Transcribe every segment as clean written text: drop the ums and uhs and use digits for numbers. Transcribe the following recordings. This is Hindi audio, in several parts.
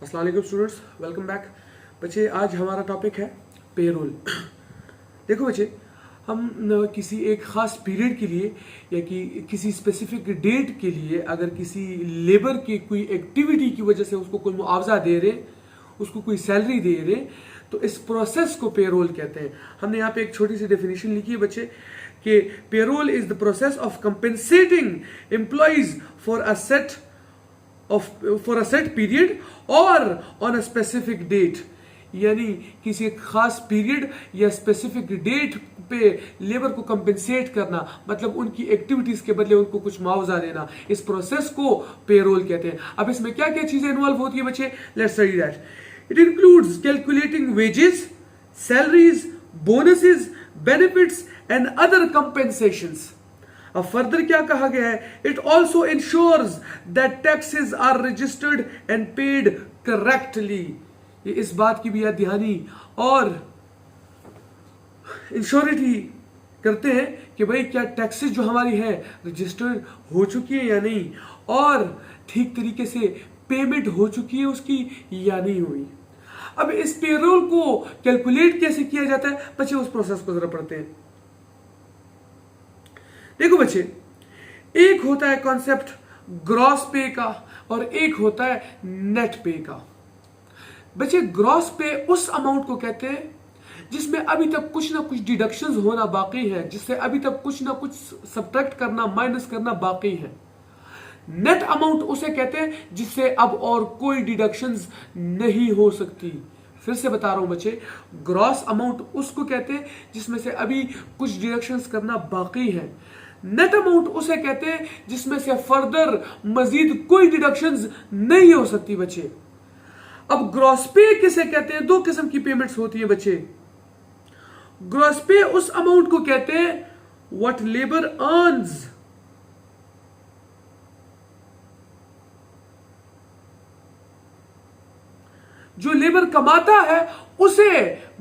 अस्सलाम वालेकुम स्टूडेंट्स, वेलकम बैक। बच्चे आज हमारा टॉपिक है पेरोल। देखो बच्चे, हम किसी एक ख़ास पीरियड के लिए या कि किसी स्पेसिफिक डेट के लिए अगर किसी लेबर की कोई एक्टिविटी की वजह से उसको कोई मुआवजा दे रहे, उसको कोई सैलरी दे रहे, तो इस प्रोसेस को पेरोल कहते हैं। हमने यहाँ पे एक छोटी सी डेफिनेशन लिखी है बच्चे कि payroll is the process of compensating employees for a set period और ऑन अ स्पेसिफिक डेट। यानी किसी एक खास पीरियड या स्पेसिफिक डेट पे लेबर को कंपेंसेट करना, मतलब उनकी एक्टिविटीज के बदले उनको कुछ मुआवजा देना, इस प्रोसेस को पेरोल कहते हैं। अब इसमें क्या क्या चीजें इन्वॉल्व होती है बच्चे, let's study that. It includes calculating wages, salaries, bonuses, benefits and other compensations. अब फर्दर क्या कहा गया है, it also ensures that taxes are registered and paid correctly. ये इस बात की भी याद दहानी और इंश्योरिटी करते हैं कि भाई क्या टैक्सेस जो हमारी है रजिस्टर्ड हो चुकी है या नहीं, और ठीक तरीके से पेमेंट हो चुकी है उसकी या नहीं हुई। अब इस पेरोल को कैलकुलेट कैसे किया जाता है बच्चे, उस प्रोसेस को जरा पढ़ते हैं। देखो बच्चे, एक होता है कॉन्सेप्ट ग्रॉस पे का और एक होता है नेट पे का। बच्चे, ग्रॉस पे उस अमाउंट को कहते हैं जिसमें अभी तक कुछ ना कुछ डिडक्शंस होना बाकी है, जिससे अभी तक कुछ ना कुछ सब्ट्रैक्ट करना, माइनस करना बाकी है। नेट अमाउंट उसे कहते हैं जिससे अब और कोई डिडक्शंस नहीं हो सकती। फिर से बता रहा हूं बच्चे, ग्रॉस अमाउंट उसको कहते हैं जिसमें से अभी कुछ डिडक्शंस करना बाकी है। नेट अमाउंट उसे कहते हैं जिसमें से फर्दर मजीद कोई डिडक्शंस नहीं हो सकती बच्चे। अब ग्रॉस पे किसे कहते हैं, दो किस्म की पेमेंट्स होती है बच्चे। ग्रॉस पे उस अमाउंट को कहते हैं व्हाट लेबर अर्न्स, जो लेबर कमाता है उसे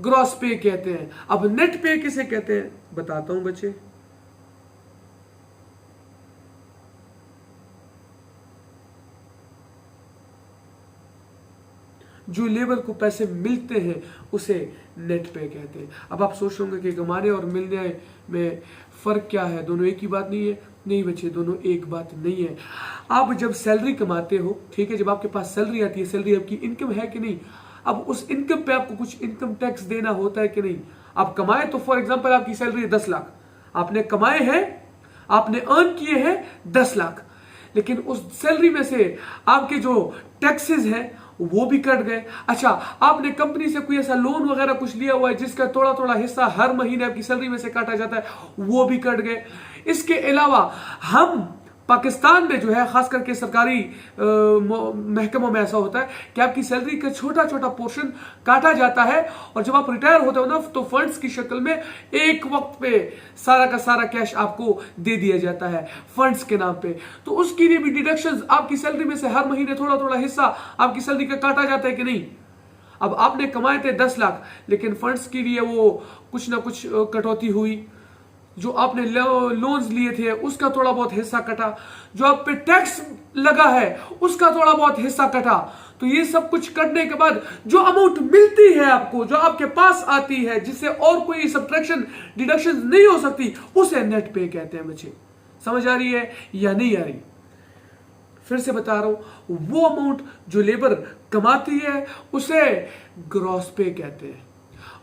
ग्रॉस पे कहते हैं। अब नेट पे किसे कहते हैं बताता हूं बच्चे। जो लेबर को पैसे मिलते हैं उसे नेट पे कहते हैं। अब आप सोच रहे होंगे कि कमाने और मिलने में फर्क क्या है, दोनों एक ही बात नहीं है। नहीं बच्चे, दोनों एक बात नहीं है। आप जब सैलरी कमाते हो, ठीक है, जब आपके पास सैलरी आती है, सैलरी आपकी इनकम है कि नहीं, अब उस इनकम पे आपको कुछ इनकम टैक्स देना होता है कि नहीं। आप कमाए तो फॉर एग्जांपल आपकी सैलरी है 10 लाख, आपने कमाए हैं, आपने अर्न किए हैं 10 लाख, लेकिन उस सैलरी में से आपके जो टैक्सेस हैं वो भी कट गए। अच्छा, आपने कंपनी से कोई ऐसा लोन वगैरह कुछ लिया हुआ है जिसका थोड़ा थोड़ा हिस्सा हर महीने आपकी सैलरी में से काटा जाता है, वो भी कट गए। इसके अलावा हम पाकिस्तान में जो है, खास करके सरकारी महकमों में ऐसा होता है कि आपकी सैलरी का छोटा छोटा पोर्शन काटा जाता है, और जब आप रिटायर होते हो ना तो फंड्स की शक्ल में एक वक्त पे सारा का सारा कैश आपको दे दिया जाता है फंड्स के नाम पे। तो उसके लिए भी डिडक्शंस, आपकी सैलरी में से हर महीने थोड़ा थोड़ा हिस्सा आपकी सैलरी का काटा जाता है कि नहीं। अब आपने कमाए थे 10 लाख, लेकिन फंड्स के लिए वो कुछ ना कुछ कटौती हुई, जो आपने लोन्स लिए थे उसका थोड़ा बहुत हिस्सा कटा, जो आप पे टैक्स लगा है उसका थोड़ा बहुत हिस्सा कटा। तो ये सब कुछ कटने के बाद जो अमाउंट मिलती है आपको, जो आपके पास आती है, जिससे और कोई सब्ट्रैक्शन डिडक्शन नहीं हो सकती, उसे नेट पे कहते हैं बच्चे। समझ आ रही है या नहीं आ रही? फिर से बता रहा हूं, वो अमाउंट जो लेबर कमाती है उसे ग्रॉस पे कहते हैं,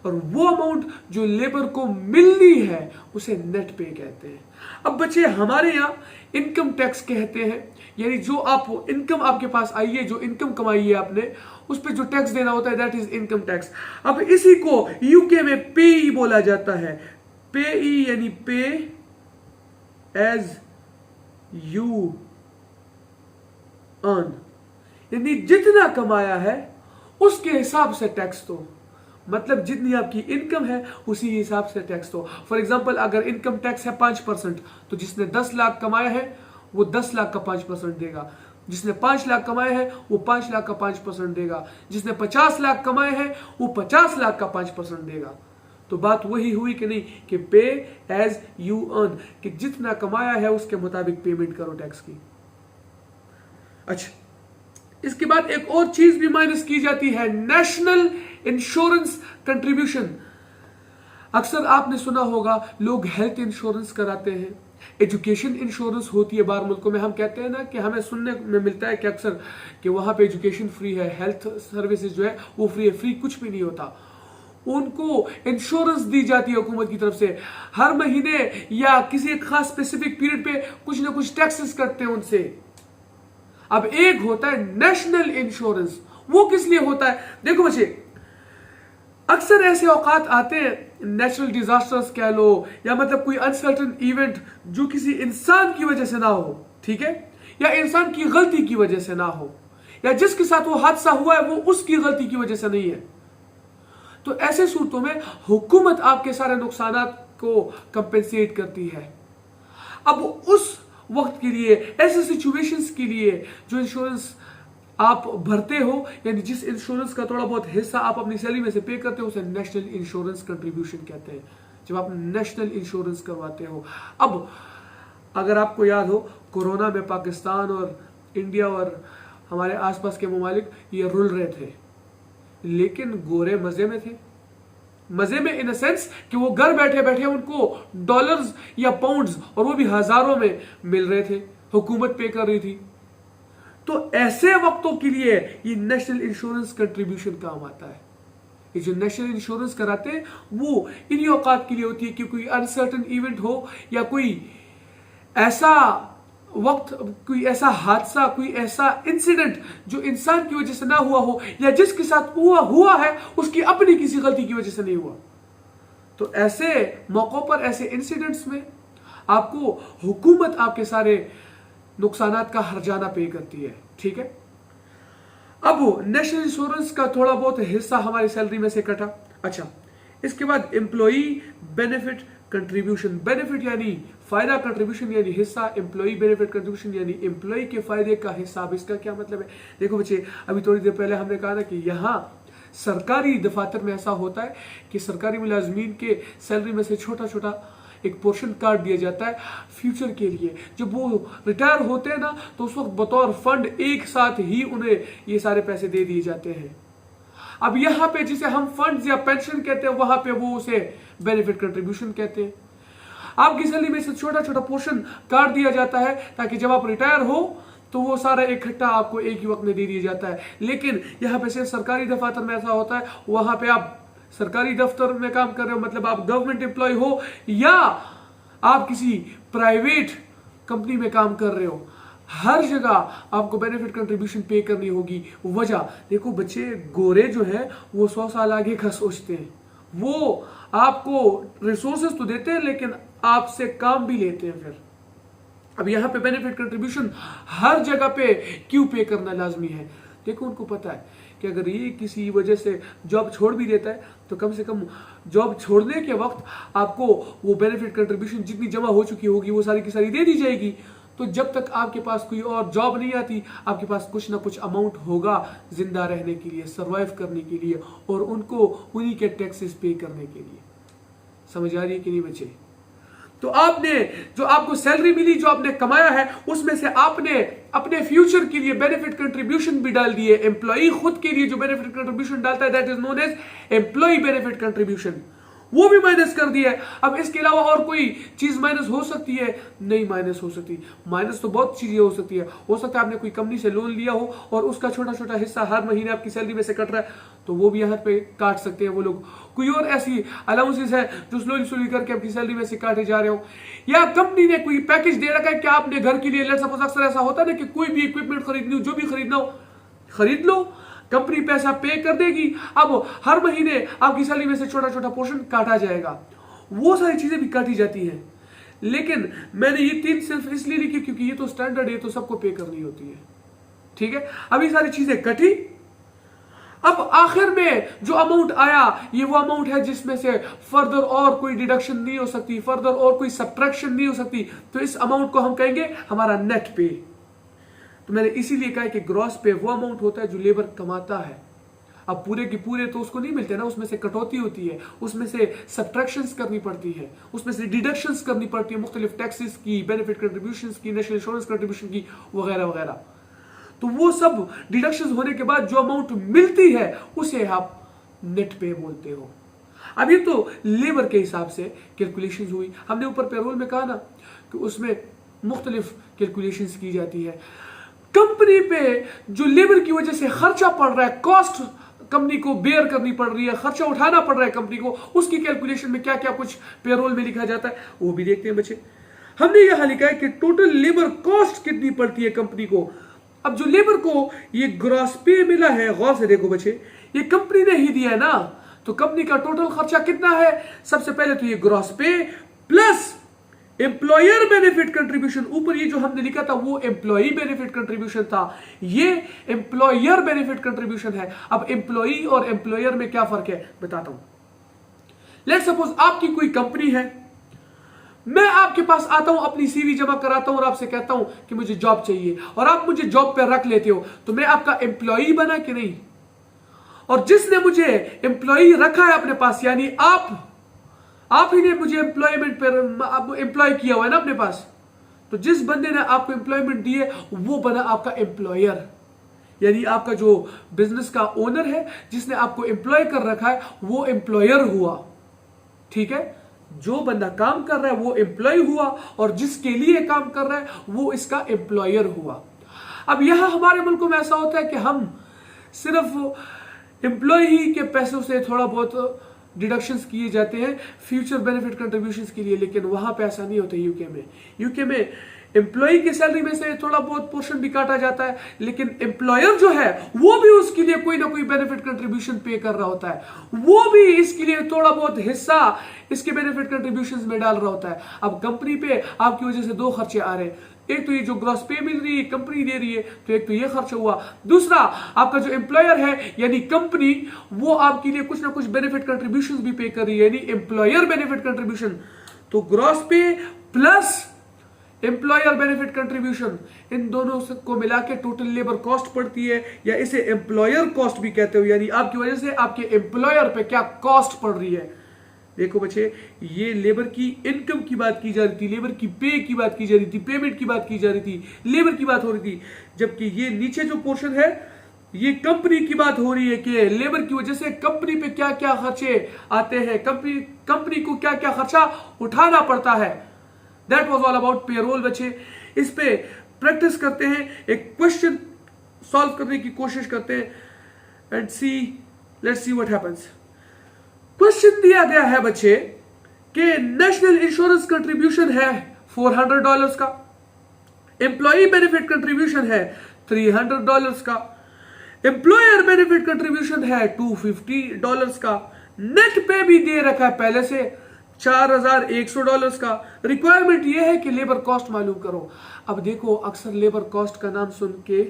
और वो अमाउंट जो लेबर को मिलनी है उसे नेट पे कहते हैं। अब बच्चे, हमारे यहां इनकम टैक्स कहते हैं, यानी जो आप इनकम आपके पास आई है, जो इनकम कमाई है आपने, उस पे जो टैक्स देना होता है, दैट इज इनकम टैक्स। अब इसी को यूके में पेई बोला जाता है। पेई यानी पे एज यू अर्न, यानी जितना कमाया है उसके हिसाब से टैक्स दो। मतलब जितनी आपकी इनकम है उसी हिसाब से टैक्स दो। फॉर एग्जांपल, अगर इनकम टैक्स है 5%, तो जिसने 10 लाख कमाया है वो 10 लाख का 5% देगा, जिसने 5 लाख कमाए हैं वो 5 लाख का 5% देगा, जिसने 50 लाख कमाए हैं वो 50 लाख का 5% देगा। तो बात वही हुई कि नहीं, कि पे एज यू अर्न, कि जितना कमाया है उसके मुताबिक पेमेंट करो टैक्स की। अच्छा, इसके बाद एक और चीज भी माइनस की जाती है, नेशनल इंश्योरेंस कंट्रीब्यूशन। अक्सर आपने सुना होगा लोग हेल्थ इंश्योरेंस कराते हैं, एजुकेशन इंश्योरेंस होती है। बाहर मुल्कों में हम कहते हैं ना कि हमें सुनने में मिलता है कि अक्सर कि वहां पे एजुकेशन फ्री है, हेल्थ सर्विसेज जो है वो फ्री है। फ्री कुछ भी नहीं होता, उनको इंश्योरेंस दी जाती है हुकूमत की तरफ से। हर महीने या किसी एक खास स्पेसिफिक पीरियड पे कुछ ना कुछ टैक्सेस करते हैं उनसे। अब एक होता है नेशनल इंश्योरेंस, वो किस लिए होता है? देखो बच्चे, अक्सर ऐसे औकात आते हैं, नेचुरल डिजास्टर्स कह लो या मतलब कोई अनसर्टन इवेंट जो किसी इंसान की वजह से ना हो, ठीक है, या इंसान की गलती की वजह से ना हो, या जिसके साथ वो हादसा हुआ है वो उसकी गलती की वजह से नहीं है। तो ऐसे सूरतों में हुकूमत आपके सारे नुकसानात को कंपेंसेट करती है। अब उस वक्त के लिए, ऐसे सिचुएशंस के लिए जो इंश्योरेंस आप भरते हो, यानी जिस इंश्योरेंस का थोड़ा बहुत हिस्सा आप अपनी सैलरी में से पे करते हो, उसे नेशनल इंश्योरेंस कंट्रीब्यूशन कहते हैं, जब आप नेशनल इंश्योरेंस करवाते हो। अब अगर आपको याद हो, कोरोना में पाकिस्तान और इंडिया और हमारे आसपास के ममालिक ये रुल रहे थे, लेकिन गोरे मजे में थे। मजे में इन सेंस कि वो घर बैठे बैठे उनको डॉलर्स या पाउंड्स, और वो भी हजारों में मिल रहे थे, हुकूमत पे कर रही थी। तो ऐसे वक्तों के लिए ये नेशनल इंश्योरेंस कंट्रीब्यूशन काम आता है। ये जो नेशनल इंश्योरेंस कराते हैं वो इन्हीं औकात के लिए होती है कि कोई अनसर्टन इवेंट हो या कोई ऐसा वक्त, कोई ऐसा हादसा, कोई ऐसा इंसिडेंट जो इंसान की वजह से ना हुआ हो, या जिसके साथ हुआ है उसकी अपनी किसी गलती की वजह से नहीं हुआ। तो ऐसे मौकों पर, ऐसे इंसिडेंट्स में आपको हुकूमत आपके सारे नुकसानात का हर्जाना पे करती है, ठीक है। अब नेशनल इंश्योरेंस का थोड़ा बहुत हिस्सा हमारी सैलरी में से कटा। अच्छा, इसके बाद एम्प्लॉई बेनिफिट कंट्रीब्यूशन। बेनिफिट यानी फायदा, कंट्रीब्यूशन यानी हिस्सा। एम्प्लॉई बेनिफिट कंट्रीब्यूशन यानी एम्प्लॉई के फायदे का हिस्सा। अब इसका क्या मतलब है? देखो बच्चे, अभी थोड़ी देर पहले हमने कहा ना कि यहाँ सरकारी दफातर में ऐसा होता है कि सरकारी मुलाजमीन के सैलरी में से छोटा छोटा एक पोर्शन काट दिया जाता है फ्यूचर के लिए। जब वो रिटायर होते हैं ना, तो उस वक्त बतौर फंड एक साथ ही उन्हें ये सारे पैसे दे दिए जाते हैं। अब यहाँ पे जिसे हम फंड्स या पेंशन कहते हैं, वहां पे वो उसे बेनिफिट कंट्रीब्यूशन कहते हैं। आपकी सैलरी में से छोटा छोटा पोर्शन काट दिया जाता है ताकि जब आप रिटायर हो तो वो सारा इकट्ठा आपको एक ही वक्त में दे दिया जाता है। लेकिन यहाँ पे सिर्फ सरकारी दफातर में ऐसा होता है। वहां पे आप सरकारी दफ्तर में काम कर रहे हो, मतलब आप गवर्नमेंट एम्प्लॉय हो, या आप किसी प्राइवेट कंपनी में काम कर रहे हो, हर जगह आपको बेनिफिट कंट्रीब्यूशन पे करनी होगी। वजह देखो बच्चे, गोरे जो है वो 100 साल आगे का सोचते हैं। वो आपको रिसोर्सेज तो देते हैं लेकिन आपसे काम भी लेते हैं। फिर अब यहाँ पे बेनिफिट कंट्रीब्यूशन हर जगह पे क्यों पे करना लाजमी है? देखो, उनको पता है कि अगर ये किसी वजह से जॉब छोड़ भी देता है तो कम से कम जॉब छोड़ने के वक्त आपको वो बेनिफिट कंट्रीब्यूशन जितनी जमा हो चुकी होगी वो सारी की सारी दे दी जाएगी। तो जब तक आपके पास कोई और जॉब नहीं आती, आपके पास कुछ ना कुछ अमाउंट होगा जिंदा रहने के लिए, सरवाइव करने के लिए, और उनको उन्हीं के टैक्सेस पे करने के लिए। समझ आ रही है कि नहीं बच्चे? तो आपने जो आपको सैलरी मिली, जो आपने कमाया है, उसमें से आपने अपने फ्यूचर के लिए बेनिफिट कंट्रीब्यूशन भी डाल दिए। एम्प्लॉई खुद के लिए जो बेनिफिट कंट्रीब्यूशन डालता है, that is known as employee benefit contribution, वो भी माइनस कर दिया है। अब इसके अलावा और कोई चीज माइनस हो सकती है? नहीं माइनस हो सकती। माइनस तो बहुत चीजें हो सकती है। हो सकता है आपने कोई कंपनी से लोन लिया हो और उसका छोटा छोटा हिस्सा हर महीने आपकी सैलरी में से कट रहा है, तो वो भी यहाँ पे काट सकते हैं वो लोग। कोई और ऐसी अलाउंसेस है जो स्लोली स्लोली करके आपकी सैलरी में से काटे जा रहे हो, या कंपनी ने कोई पैकेज दे रखा है कि आपने घर के लिए, लेट्स सपोज अक्सर ऐसा होता है ना कि कोई भी इक्विपमेंट खरीदनी हो, जो भी खरीदना हो खरीद लो, कंपनी पैसा पे कर देगी। अब हर महीने आपकी सैलरी में से छोटा छोटा पोर्शन काटा जाएगा। वो सारी चीजें भी काटी जाती हैं। लेकिन मैंने ये 3 सिर्फ इसलिए लिखी क्योंकि ये तो स्टैंडर्ड है, तो सबको पे करनी होती है, ठीक है। अब ये सारी चीजें कटी। अब आखिर में जो अमाउंट आया, ये वो अमाउंट है जिसमें से फर्दर और कोई डिडक्शन नहीं हो सकती, फर्दर और कोई सब्ट्रैक्शन नहीं हो सकती। तो इस अमाउंट को हम कहेंगे हमारा नेट पे। तो मैंने इसीलिए कहा कि ग्रॉस पे वो अमाउंट होता है जो लेबर कमाता है। अब पूरे के पूरे तो उसको नहीं मिलते ना, उसमें से कटौती होती है, उसमें से सब्ट्रैक्शंस करनी पड़ती है, उसमें से डिडक्शंस करनी पड़ती है, मुख्तलिफ टैक्सेस की, बेनिफिट कंट्रीब्यूशंस की, नेशनल इंश्योरेंस कंट्रीब्यूशन की, वगैरह वगैरह। तो वो सब डिडक्शन होने के बाद जो अमाउंट मिलती है उसे आप नेट पे बोलते हो। अब ये तो लेबर के हिसाब से कैलकुलेशंस हुई। हमने ऊपर पेरोल में कहा ना कि उसमें मुख्तलिफ कैलकुलेशंस की जाती है। कंपनी पे जो लेबर की वजह से खर्चा पड़ रहा है, कॉस्ट कंपनी को बेयर करनी पड़ रही है, खर्चा उठाना पड़ रहा है कंपनी को, उसकी कैलकुलेशन में क्या क्या कुछ पेरोल में लिखा जाता है वो भी देखते हैं बच्चे। हमने यहां लिखा है कि टोटल लेबर कॉस्ट कितनी पड़ती है कंपनी को। अब जो लेबर को ये ग्रॉस पे मिला है, गौर से देखो बच्चे, ये कंपनी ने ही दिया है ना, तो कंपनी का टोटल खर्चा कितना है? सबसे पहले तो ये gross pay plus employer benefit contribution, ऊपर ये जो हमने लिखा था वो एम्प्लॉई बेनिफिट कंट्रीब्यूशन था, ये एम्प्लॉयर बेनिफिट कंट्रीब्यूशन है। अब एम्प्लॉई और एम्प्लॉयर में क्या फर्क है बताता हूं। लेट सपोज आपकी कोई कंपनी है, मैं आपके पास आता हूं, अपनी सीवी जमा कराता हूं और आपसे कहता हूं कि मुझे जॉब चाहिए, और आप मुझे जॉब पे रख लेते हो, तो मैं आपका एम्प्लॉई बना कि नहीं? और जिसने मुझे एम्प्लॉई रखा है अपने पास, यानी आप ही ने मुझे एम्प्लॉयमेंट पर एम्प्लॉय किया हुआ है ना अपने पास, तो जिस बंदे ने आपको एम्प्लॉयमेंट दी है वो बना आपका एम्प्लॉयर, यानी आपका जो बिजनेस का ओनर है जिसने आपको एम्प्लॉय कर रखा है वो एम्प्लॉयर हुआ। ठीक है, जो बंदा काम कर रहा है वो एम्प्लॉय हुआ और जिसके लिए काम कर रहा है वो इसका एम्प्लॉयर हुआ। अब यहां हमारे मुल्क में ऐसा होता है कि हम सिर्फ एम्प्लॉय ही के पैसों से थोड़ा बहुत डिडक्शंस किए जाते हैं फ्यूचर बेनिफिट कंट्रीब्यूशंस के लिए, लेकिन वहां पे ऐसा नहीं होता। यूके में एम्प्लॉय की सैलरी में से थोड़ा बहुत पोर्शन भी काटा जाता है, लेकिन एम्प्लॉयर जो है वो भी उसके लिए कोई ना कोई बेनिफिट कंट्रीब्यूशन पे कर रहा होता है, वो भी इसके लिए थोड़ा बहुत हिस्सा इसके बेनिफिट कंट्रीब्यूशंस में डाल रहा होता है। अब कंपनी पे आपकी वजह से दो खर्चे आ रहे हैं, एक तो ये जो ग्रॉस पे मिल रही है कंपनी दे रही है, तो एक तो ये खर्चा हुआ, दूसरा आपका जो एम्प्लॉयर है यानी कंपनी वो आपके लिए कुछ ना कुछ बेनिफिट कंट्रीब्यूशंस भी पे कर रही है, यानी एम्प्लॉयर बेनिफिट कंट्रीब्यूशन। तो gross pay plus employer benefit contribution, इन दोनों को मिला के टोटल लेबर कॉस्ट पड़ती है, या इसे एम्प्लॉयर कॉस्ट भी कहते हो, यानी आपकी वजह से आपके एम्प्लॉयर पे क्या कॉस्ट पड़ रही है। देखो बच्चे, ये लेबर की इनकम की बात की जा रही थी, लेबर की पे की बात की जा रही थी, पेमेंट की बात की जा रही थी, लेबर की बात हो रही थी, जबकि ये नीचे जो पोर्शन है ये कंपनी की बात हो रही है कि लेबर की वजह से कंपनी पे क्या क्या खर्चे आते हैं, कंपनी को क्या क्या खर्चा उठाना पड़ता है। That was all about payroll बच्चे। इस पे प्रैक्टिस करते हैं, एक क्वेश्चन सॉल्व करने की कोशिश करते हैं and let's see what happens. Question दिया गया है बच्चे कि नेशनल इंश्योरेंस कंट्रीब्यूशन है $400 का, एम्प्लॉई बेनिफिट कंट्रीब्यूशन है $300 का, एम्प्लॉयर बेनिफिट कंट्रीब्यूशन है $250 का, नेट पे भी दे रखा है पहले से $4100 का। रिक्वायरमेंट यह है कि लेबर कॉस्ट मालूम करो। अब देखो, अक्सर लेबर कॉस्ट का नाम सुन के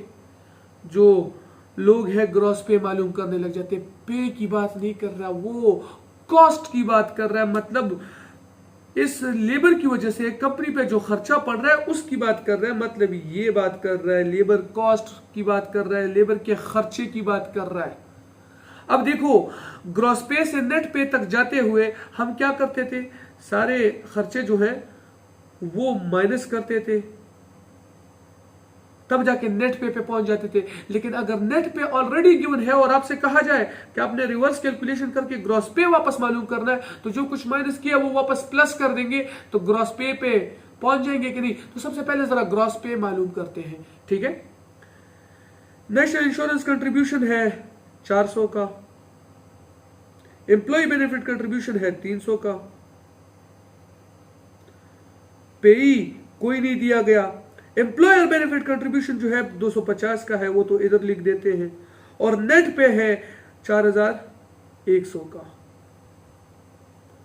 जो लोग हैं ग्रॉस पे मालूम करने लग जाते, पे की बात नहीं कर रहा, वो कॉस्ट की बात कर रहा है, मतलब इस लेबर की वजह से कंपनी पे जो खर्चा पड़ रहा है उसकी बात कर रहा है, मतलब ये बात कर रहा है, लेबर कॉस्ट की बात कर रहा है, लेबर के खर्चे की बात कर रहा है। अब देखो, ग्रॉस पे से नेट पे तक जाते हुए हम क्या करते थे, सारे खर्चे जो है वो माइनस करते थे, तब जाके नेट पे पहुंच जाते थे। लेकिन अगर नेट पे ऑलरेडी गिवन है और आपसे कहा जाए कि आपने रिवर्स कैलकुलेशन करके ग्रॉस पे वापस मालूम करना है, तो जो कुछ माइनस किया वो वापस प्लस कर देंगे, तो ग्रॉस पे पहुंच जाएंगे कि नहीं। तो सबसे पहले जरा ग्रॉस पे मालूम करते हैं, ठीक है। नेशनल इंश्योरेंस कंट्रीब्यूशन है 400 का, एम्प्लॉय बेनिफिट कंट्रीब्यूशन है 300 का, पेई कोई नहीं दिया गया, एम्प्लॉयर बेनिफिट कंट्रीब्यूशन जो है 250 का है, वो तो इधर लिख देते हैं, और नेट पे है 4100 का।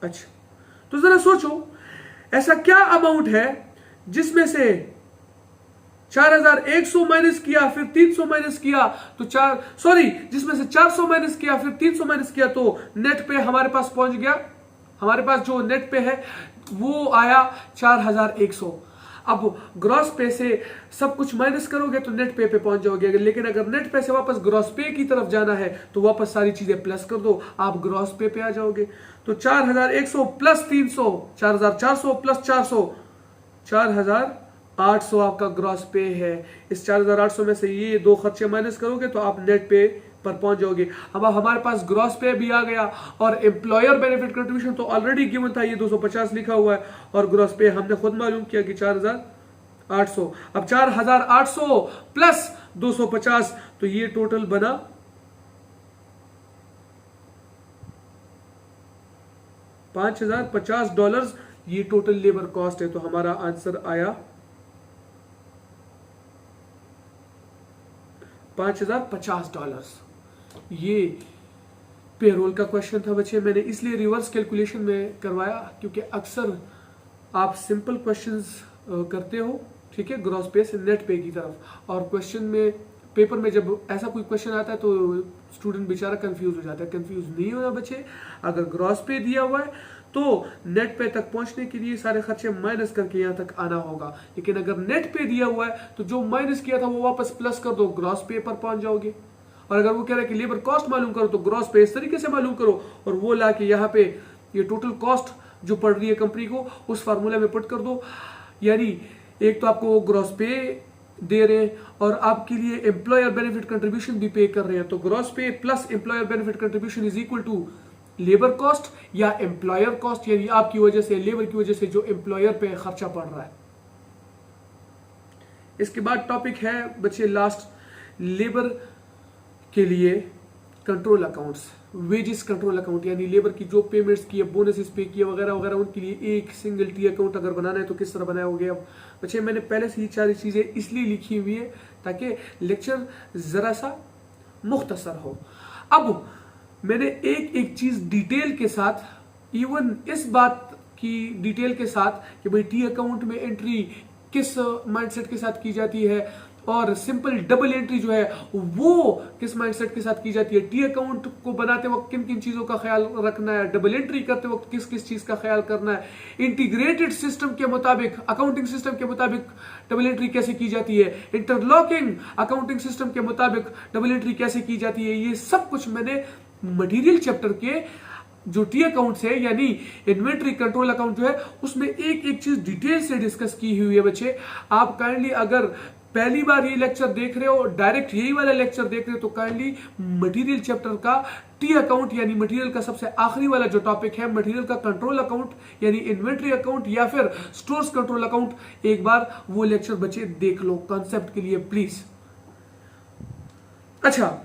अच्छा, तो जरा सोचो ऐसा क्या अमाउंट है जिसमें से 4100 माइनस किया फिर 300 माइनस किया तो जिसमें से 400 माइनस किया फिर 300 माइनस किया तो नेट पे हमारे पास पहुंच गया, हमारे पास जो नेट पे है वो आया 4100। अब ग्रॉस पे से सब कुछ माइनस करोगे तो नेट पे पहुंच जाओगे, लेकिन अगर नेट पे से वापस ग्रॉस पे की तरफ जाना है तो वापस सारी चीजें प्लस कर दो, आप ग्रॉस पे आ जाओगे। तो 4100 प्लस 300, 4400 प्लस 400, 4000 800 आपका ग्रॉस पे है। इस 4800 में से ये दो खर्चे माइनस करोगे तो आप नेट पे पर पहुंच जाओगे। अब हमारे पास ग्रॉस पे भी आ गया और एम्प्लॉयर बेनिफिट कंट्रीब्यूशन तो ऑलरेडी गिवन था, ये 250 लिखा हुआ है, और ग्रॉस पे हमने खुद मालूम किया कि 4800। अब 4800 प्लस 250 तो ये टोटल बना $5050। ये टोटल लेबर कॉस्ट है। तो हमारा आंसर आया $5050। ये पेरोल का क्वेश्चन था बच्चे। मैंने इसलिए रिवर्स कैलकुलेशन में करवाया क्योंकि अक्सर आप सिंपल क्वेश्चंस करते हो, ठीक है, ग्रॉस पे से नेट पे की तरफ, और क्वेश्चन में पेपर में जब ऐसा कोई क्वेश्चन आता है तो स्टूडेंट बेचारा कंफ्यूज हो जाता है। कंफ्यूज नहीं होना बच्चे। अगर ग्रॉस पे दिया हुआ है तो नेट पे तक पहुंचने के लिए सारे खर्चे माइनस करके यहां तक आना होगा, लेकिन अगर नेट पे दिया हुआ है तो जो माइनस किया था वो वापस प्लस कर दो, ग्रॉस पे पर पहुंच जाओगे। और अगर वो कह रहा है कि लेबर कॉस्ट मालूम करो तो ग्रॉस पे इस तरीके से मालूम करो और वो ला के यहाँ पे ये टोटल कॉस्ट जो पड़ रही है कंपनी को उस फार्मूला में पुट कर दो। यानी एक तो आपको ग्रॉस पे दे रहे हैं और आपके लिए एम्प्लॉयर बेनिफिट कंट्रीब्यूशन भी पे कर रहे हैं, तो gross pay plus employer benefit contribution is equal to labour cost या एम्प्लॉयर कॉस्ट, यानी आपकी वजह से, लेबर की वजह से जो एम्प्लॉयर पे खर्चा पड़ रहा है। इसके बाद टॉपिक है बच्चे लास्ट, लेबर के लिए control accounts, wages control account, यानी लेबर की जो पेमेंट्स की, बोनसेस पे किए वगैरह वगैरह, उनके लिए एक सिंगल टी अकाउंट अगर बनाना है तो किस तरह बनाया होगा। अब बच्चे मैंने पहले से ही सारी चीजें इसलिए लिखी हुई है ताकि लेक्चर जरा सा मुख्तसर हो। अब मैंने एक एक चीज डिटेल के साथ, इवन इस बात की डिटेल के साथ कि भाई टी अकाउंट में एंट्री किस माइंडसेट के साथ की जाती है और सिंपल डबल एंट्री जो है वो किस माइंडसेट के साथ की जाती है, टी अकाउंट को बनाते वक्त किन किन चीजों का ख्याल रखना है, डबल एंट्री करते वक्त किस किस चीज का ख्याल करना है, इंटीग्रेटेड सिस्टम के मुताबिक, अकाउंटिंग सिस्टम के मुताबिक डबल एंट्री कैसे की जाती है, इंटरलॉकिंग अकाउंटिंग सिस्टम के मुताबिक डबल एंट्री कैसे की जाती है, ये सब कुछ मैंने मटेरियल चैप्टर के जो टी अकाउंट है यानी इन्वेंट्री कंट्रोल अकाउंट जो है उसमें एक एक चीज डिटेल से डिस्कस की हुई है बच्चे। आप काइंडली अगर पहली बार ये लेक्चर देख रहे हो, डायरेक्ट यही वाला लेक्चर देख रहे हो, तो काइंडली मटेरियल चैप्टर का टी अकाउंट यानी मटेरियल का सबसे आखिरी वाला जो टॉपिक है मटेरियल का कंट्रोल अकाउंट यानी इन्वेंट्री अकाउंट या फिर स्टोर्स कंट्रोल अकाउंट, एक बार वो लेक्चर बच्चे देख लो कॉन्सेप्ट के लिए प्लीज। अच्छा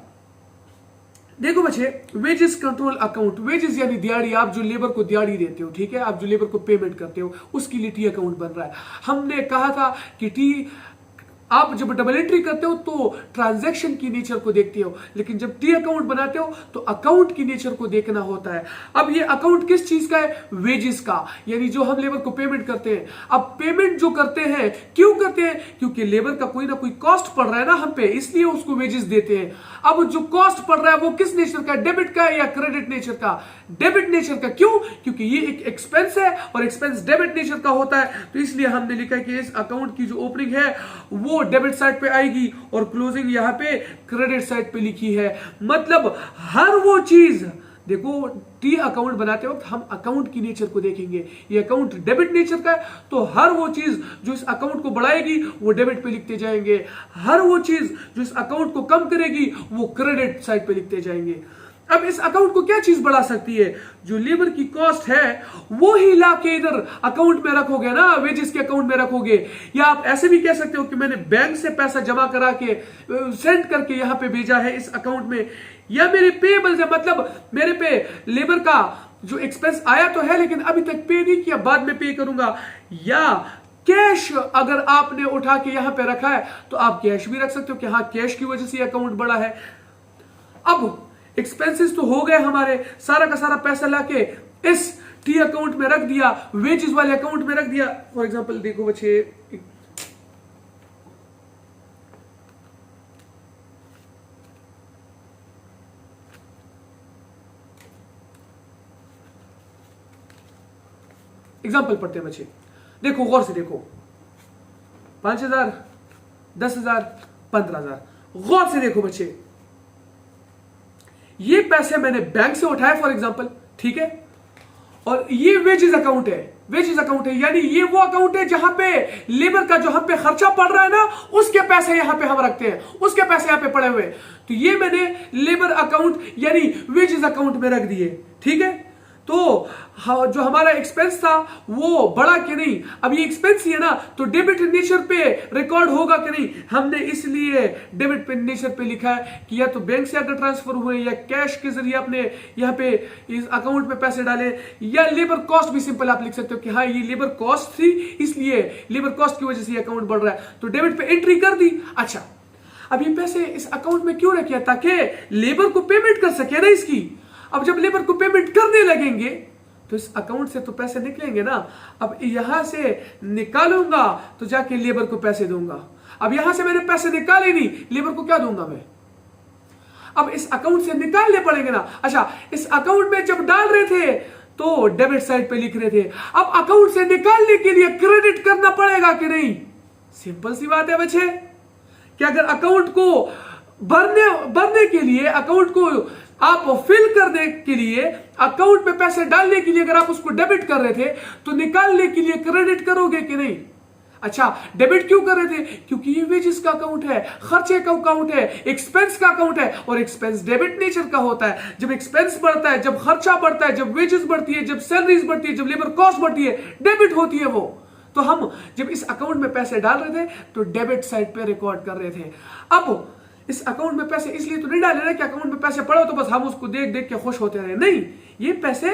देखो बच्चे, वेजेस कंट्रोल अकाउंट, वेजेस यानी दिहाड़ी, आप जो लेबर को दिहाड़ी देते हो, ठीक है, आप जो लेबर को पेमेंट करते हो उसके लिए टी अकाउंट बन रहा है। हमने कहा था कि टी आप जब डबल एंट्री करते हो तो ट्रांजैक्शन की नेचर को देखते हो, लेकिन जब टी अकाउंट बनाते हो तो अकाउंट की नेचर को देखना होता है। अब ये अकाउंट किस चीज का है, वेजेस का, यानी जो हम लेबर को पेमेंट करते हैं। अब पेमेंट जो करते हैं क्यों करते हैं, क्योंकि लेबर का कोई ना कोई कॉस्ट पड़ रहा है ना हम पे, इसलिए उसको वेजेस देते हैं। अब जो कॉस्ट पड़ रहा है वो किस नेचर का, डेबिट का है या क्रेडिट नेचर का, डेबिट नेचर का। क्यों, क्योंकि ये एक एक्सपेंस है और एक्सपेंस डेबिट नेचर का होता है, तो इसलिए हमने लिखा है कि इस अकाउंट की जो ओपनिंग है वो डेबिट साइड पे आएगी और क्लोजिंग यहां पे क्रेडिट साइड पे लिखी है। मतलब हर वो चीज, देखो टी अकाउंट बनाते वक्त हम अकाउंट की नेचर को देखेंगे, ये अकाउंट डेबिट नेचर का है तो हर वो चीज जो इस अकाउंट को बढ़ाएगी वो डेबिट पे लिखते जाएंगे, हर वो चीज जो इस अकाउंट को कम करेगी वो क्रेडिट साइड पे लिखते जाएंगे। अब इस अकाउंट को क्या चीज बढ़ा सकती है, जो लेबर की कॉस्ट है वो ही ला के इधर अकाउंट में रखोगे ना, वेजेस के अकाउंट में रखोगे। या आप ऐसे भी कह सकते हो कि मैंने बैंक से पैसा जमा करा के सेंड करके यहां पे भेजा है इस अकाउंट में, या मेरे पेबल्स है, मतलब मेरे पे लेबर का जो एक्सपेंस आया तो है लेकिन अभी तक पे नहीं किया, बाद में पे करूंगा। या कैश अगर आपने उठा के यहां पे रखा है तो आप कैश भी रख सकते हो कि हाँ कैश की वजह से अकाउंट बड़ा है। अब एक्सपेंसेस तो हो गए हमारे, सारा का सारा पैसा लाके इस टी अकाउंट में रख दिया, वेजेस वाले अकाउंट में रख दिया। फॉर एग्जांपल देखो बच्चे, एग्जांपल पढ़ते हैं बच्चे, देखो गौर से देखो, 5000, 10,000, 15,000, गौर से देखो बच्चे, ये पैसे मैंने बैंक से उठाए फॉर एग्जांपल, ठीक है, और ये वेजेस अकाउंट है, वेजेस अकाउंट है, यानी ये वो अकाउंट है जहां पे लेबर का जो हम पे खर्चा पड़ रहा है ना, उसके पैसे यहां पे हम रखते हैं, उसके पैसे यहां पे पड़े हुए। तो ये मैंने लेबर अकाउंट यानी वेजेस अकाउंट में रख दिए, ठीक है। तो जो हमारा एक्सपेंस था वो बढ़ा कि नहीं, अब ये एक्सपेंस ही है ना, तो डेबिट नेचर पे रिकॉर्ड होगा कि नहीं, हमने इसलिए डेबिट पे नेचर पे लिखा है कि या तो बैंक से अगर ट्रांसफर हुए या कैश के जरिए आपने यहाँ पे इस अकाउंट में पैसे डाले, या लेबर कॉस्ट भी सिंपल आप लिख सकते हो कि हाँ ये लेबर कॉस्ट थी इसलिए लेबर कॉस्ट की वजह से ये अकाउंट बढ़ रहा है, तो डेबिट पे एंट्री कर दी। अच्छा, अब ये पैसे इस अकाउंट में क्यों रखे, ताकि लेबर को पेमेंट कर सके ना इसकी। अब जब लेबर को पेमेंट करने लगेंगे तो इस अकाउंट से तो पैसे निकलेंगे ना, अब यहां से निकालूंगा तो जाके लेबर को पैसे दूंगा। अब यहां से मैंने पैसे निकाले नहीं, लेबर को क्या दूंगा मैं, अब इस अकाउंट से निकालने पड़ेंगे ना। अच्छा, इस अकाउंट में जब डाल रहे थे तो डेबिट साइड पे लिख रहे थे, अब अकाउंट से निकालने के लिए क्रेडिट करना पड़ेगा कि नहीं। सिंपल सी बात है बच्चे, कि अगर अकाउंट को भरने के लिए, अकाउंट को आप फिल करने के लिए, अकाउंट में पैसे डालने के लिए अगर आप उसको डेबिट कर रहे थे तो निकालने के लिए क्रेडिट करोगे कि नहीं। अच्छा, डेबिट क्यों कर रहे थे, क्योंकि ये वेजेस का अकाउंट है, खर्चे का अकाउंट है, एक्सपेंस का अकाउंट है, और एक्सपेंस डेबिट नेचर का होता है। जब एक्सपेंस बढ़ता है, जब खर्चा बढ़ता है, जब वेजेस बढ़ती है, जब सैलरीज बढ़ती है, जब लेबर कॉस्ट बढ़ती है, डेबिट होती है वो। तो हम जब इस अकाउंट में पैसे डाल रहे थे तो डेबिट साइड पे रिकॉर्ड कर रहे थे। अब इस अकाउंट में पैसे इसलिए तो नहीं डाले ना कि अकाउंट में पैसे पड़े तो बस हम उसको देख देख के खुश होते रहे, नहीं, ये पैसे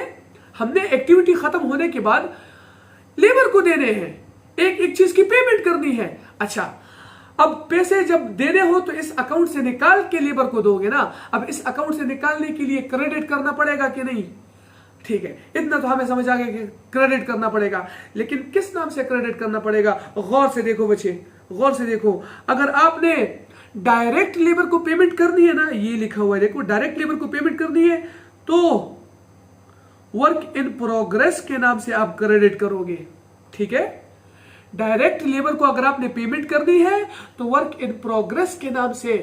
हमने एक्टिविटी खत्म होने के बाद लेबर को देने हैं, एक एक चीज की पेमेंट करनी है। अच्छा, अब पैसे जब देने हो तो इस अकाउंट से निकाल के लेबर को दोगे ना, अब इस अकाउंट से निकालने के लिए क्रेडिट करना पड़ेगा कि नहीं। ठीक है, इतना तो हमें समझ आ गया कि क्रेडिट करना पड़ेगा, लेकिन किस नाम से क्रेडिट करना पड़ेगा, गौर से देखो बच्चे, गौर से देखो। अगर आपने डायरेक्ट लेबर को पेमेंट करनी है ना, ये लिखा हुआ है देखो, डायरेक्ट लेबर को पेमेंट करनी है तो वर्क इन प्रोग्रेस के नाम से आप क्रेडिट करोगे। ठीक है, डायरेक्ट लेबर को अगर आपने पेमेंट करनी है तो वर्क इन प्रोग्रेस के नाम से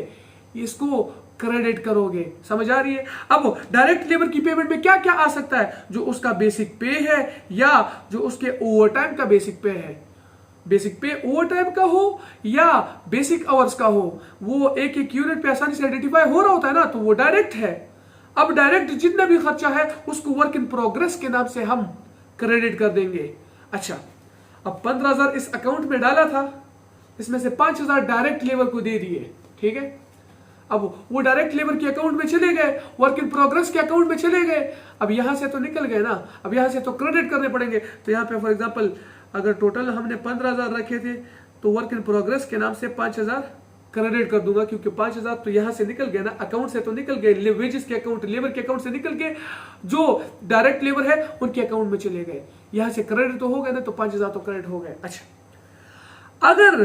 इसको क्रेडिट करोगे। समझ आ रही है। अब डायरेक्ट लेबर की पेमेंट में क्या क्या आ सकता है, जो उसका बेसिक पे है या जो उसके ओवरटाइम का बेसिक पे है, बेसिक पे ओवरटाइम का हो या बेसिक आवर्स का हो, वो एक एक यूनिट पे आसानी से आइडेंटिफाई हो रहा होता है ना, तो वो डायरेक्ट है। अब डायरेक्ट जितना भी खर्चा है उसको वर्क इन प्रोग्रेस के नाम से हम क्रेडिट कर देंगे। अच्छा, अब 15,000 इस अकाउंट में डाला था, इसमें से 5,000 डायरेक्ट लेबर को दे दिए। ठीक है, अब वो डायरेक्ट लेबर के अकाउंट में चले गए, वर्क इन प्रोग्रेस के अकाउंट में चले गए। अब यहां से तो निकल गए ना, अब यहां से तो क्रेडिट करने पड़ेंगे। तो यहां पे फॉर एग्जांपल अगर टोटल हमने 15,000 रखे थे तो वर्क इन प्रोग्रेस के नाम से 5,000 क्रेडिट कर दूंगा, क्योंकि 5,000 तो यहां से निकल गए ना, अकाउंट से तो निकल गए, वेजेस के अकाउंट, लेबर के अकाउंट से निकल के जो डायरेक्ट लेबर है उनके अकाउंट में चले गए। यहां से क्रेडिट तो हो गए ना, तो 5,000 तो क्रेडिट हो गए। अच्छा, अगर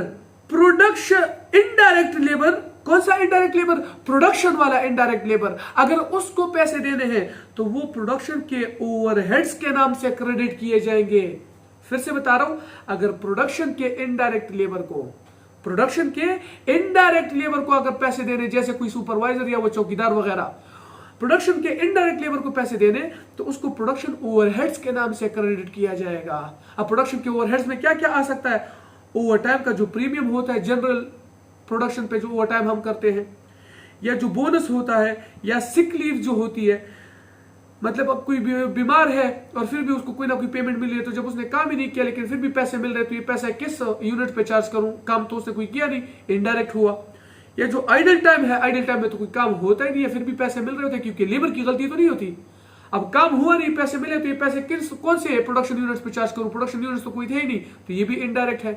प्रोडक्शन इनडायरेक्ट लेबर, कौन सा इनडायरेक्ट लेबर, प्रोडक्शन वाला इनडायरेक्ट लेबर, अगर उसको पैसे देने हैं तो वो प्रोडक्शन के ओवरहेड्स के नाम से क्रेडिट किए जाएंगे। फिर से बता रहा हूं, अगर प्रोडक्शन के इनडायरेक्ट लेबर को, प्रोडक्शन के इनडायरेक्ट लेबर को अगर पैसे देने, जैसे कोई सुपरवाइजर या वो चौकीदार वगैरह, प्रोडक्शन के इनडायरेक्ट लेबर को पैसे देने तो उसको प्रोडक्शन ओवरहेड्स के नाम से क्रेडिट किया जाएगा। अब प्रोडक्शन के ओवरहेड्स में क्या क्या आ सकता है, ओवरटाइम का जो प्रीमियम होता है जनरल प्रोडक्शन पे, जो ओवरटाइम हम करते हैं, या जो बोनस होता है, या सिक लीव जो होती है, मतलब अब कोई बीमार है और फिर भी उसको कोई ना कोई पेमेंट मिल रही है, तो जब उसने काम ही नहीं किया लेकिन फिर भी पैसे मिल रहे, तो ये पैसा किस यूनिट पे चार्ज करूं, काम तो उसने कोई किया नहीं, इनडायरेक्ट हुआ। या जो आइडल टाइम है, आइडल टाइम में तो कोई काम होता ही नहीं है, फिर भी पैसे मिल रहे होते हैं, क्योंकि लेबर की गलती तो नहीं होती। अब काम हुआ नहीं, पैसे मिले, तो ये पैसे कौन से प्रोडक्शन यूनिट्स पे चार्ज करूं, प्रोडक्शन यूनिट्स तो कोई थे ही नहीं, तो ये भी इनडायरेक्ट है।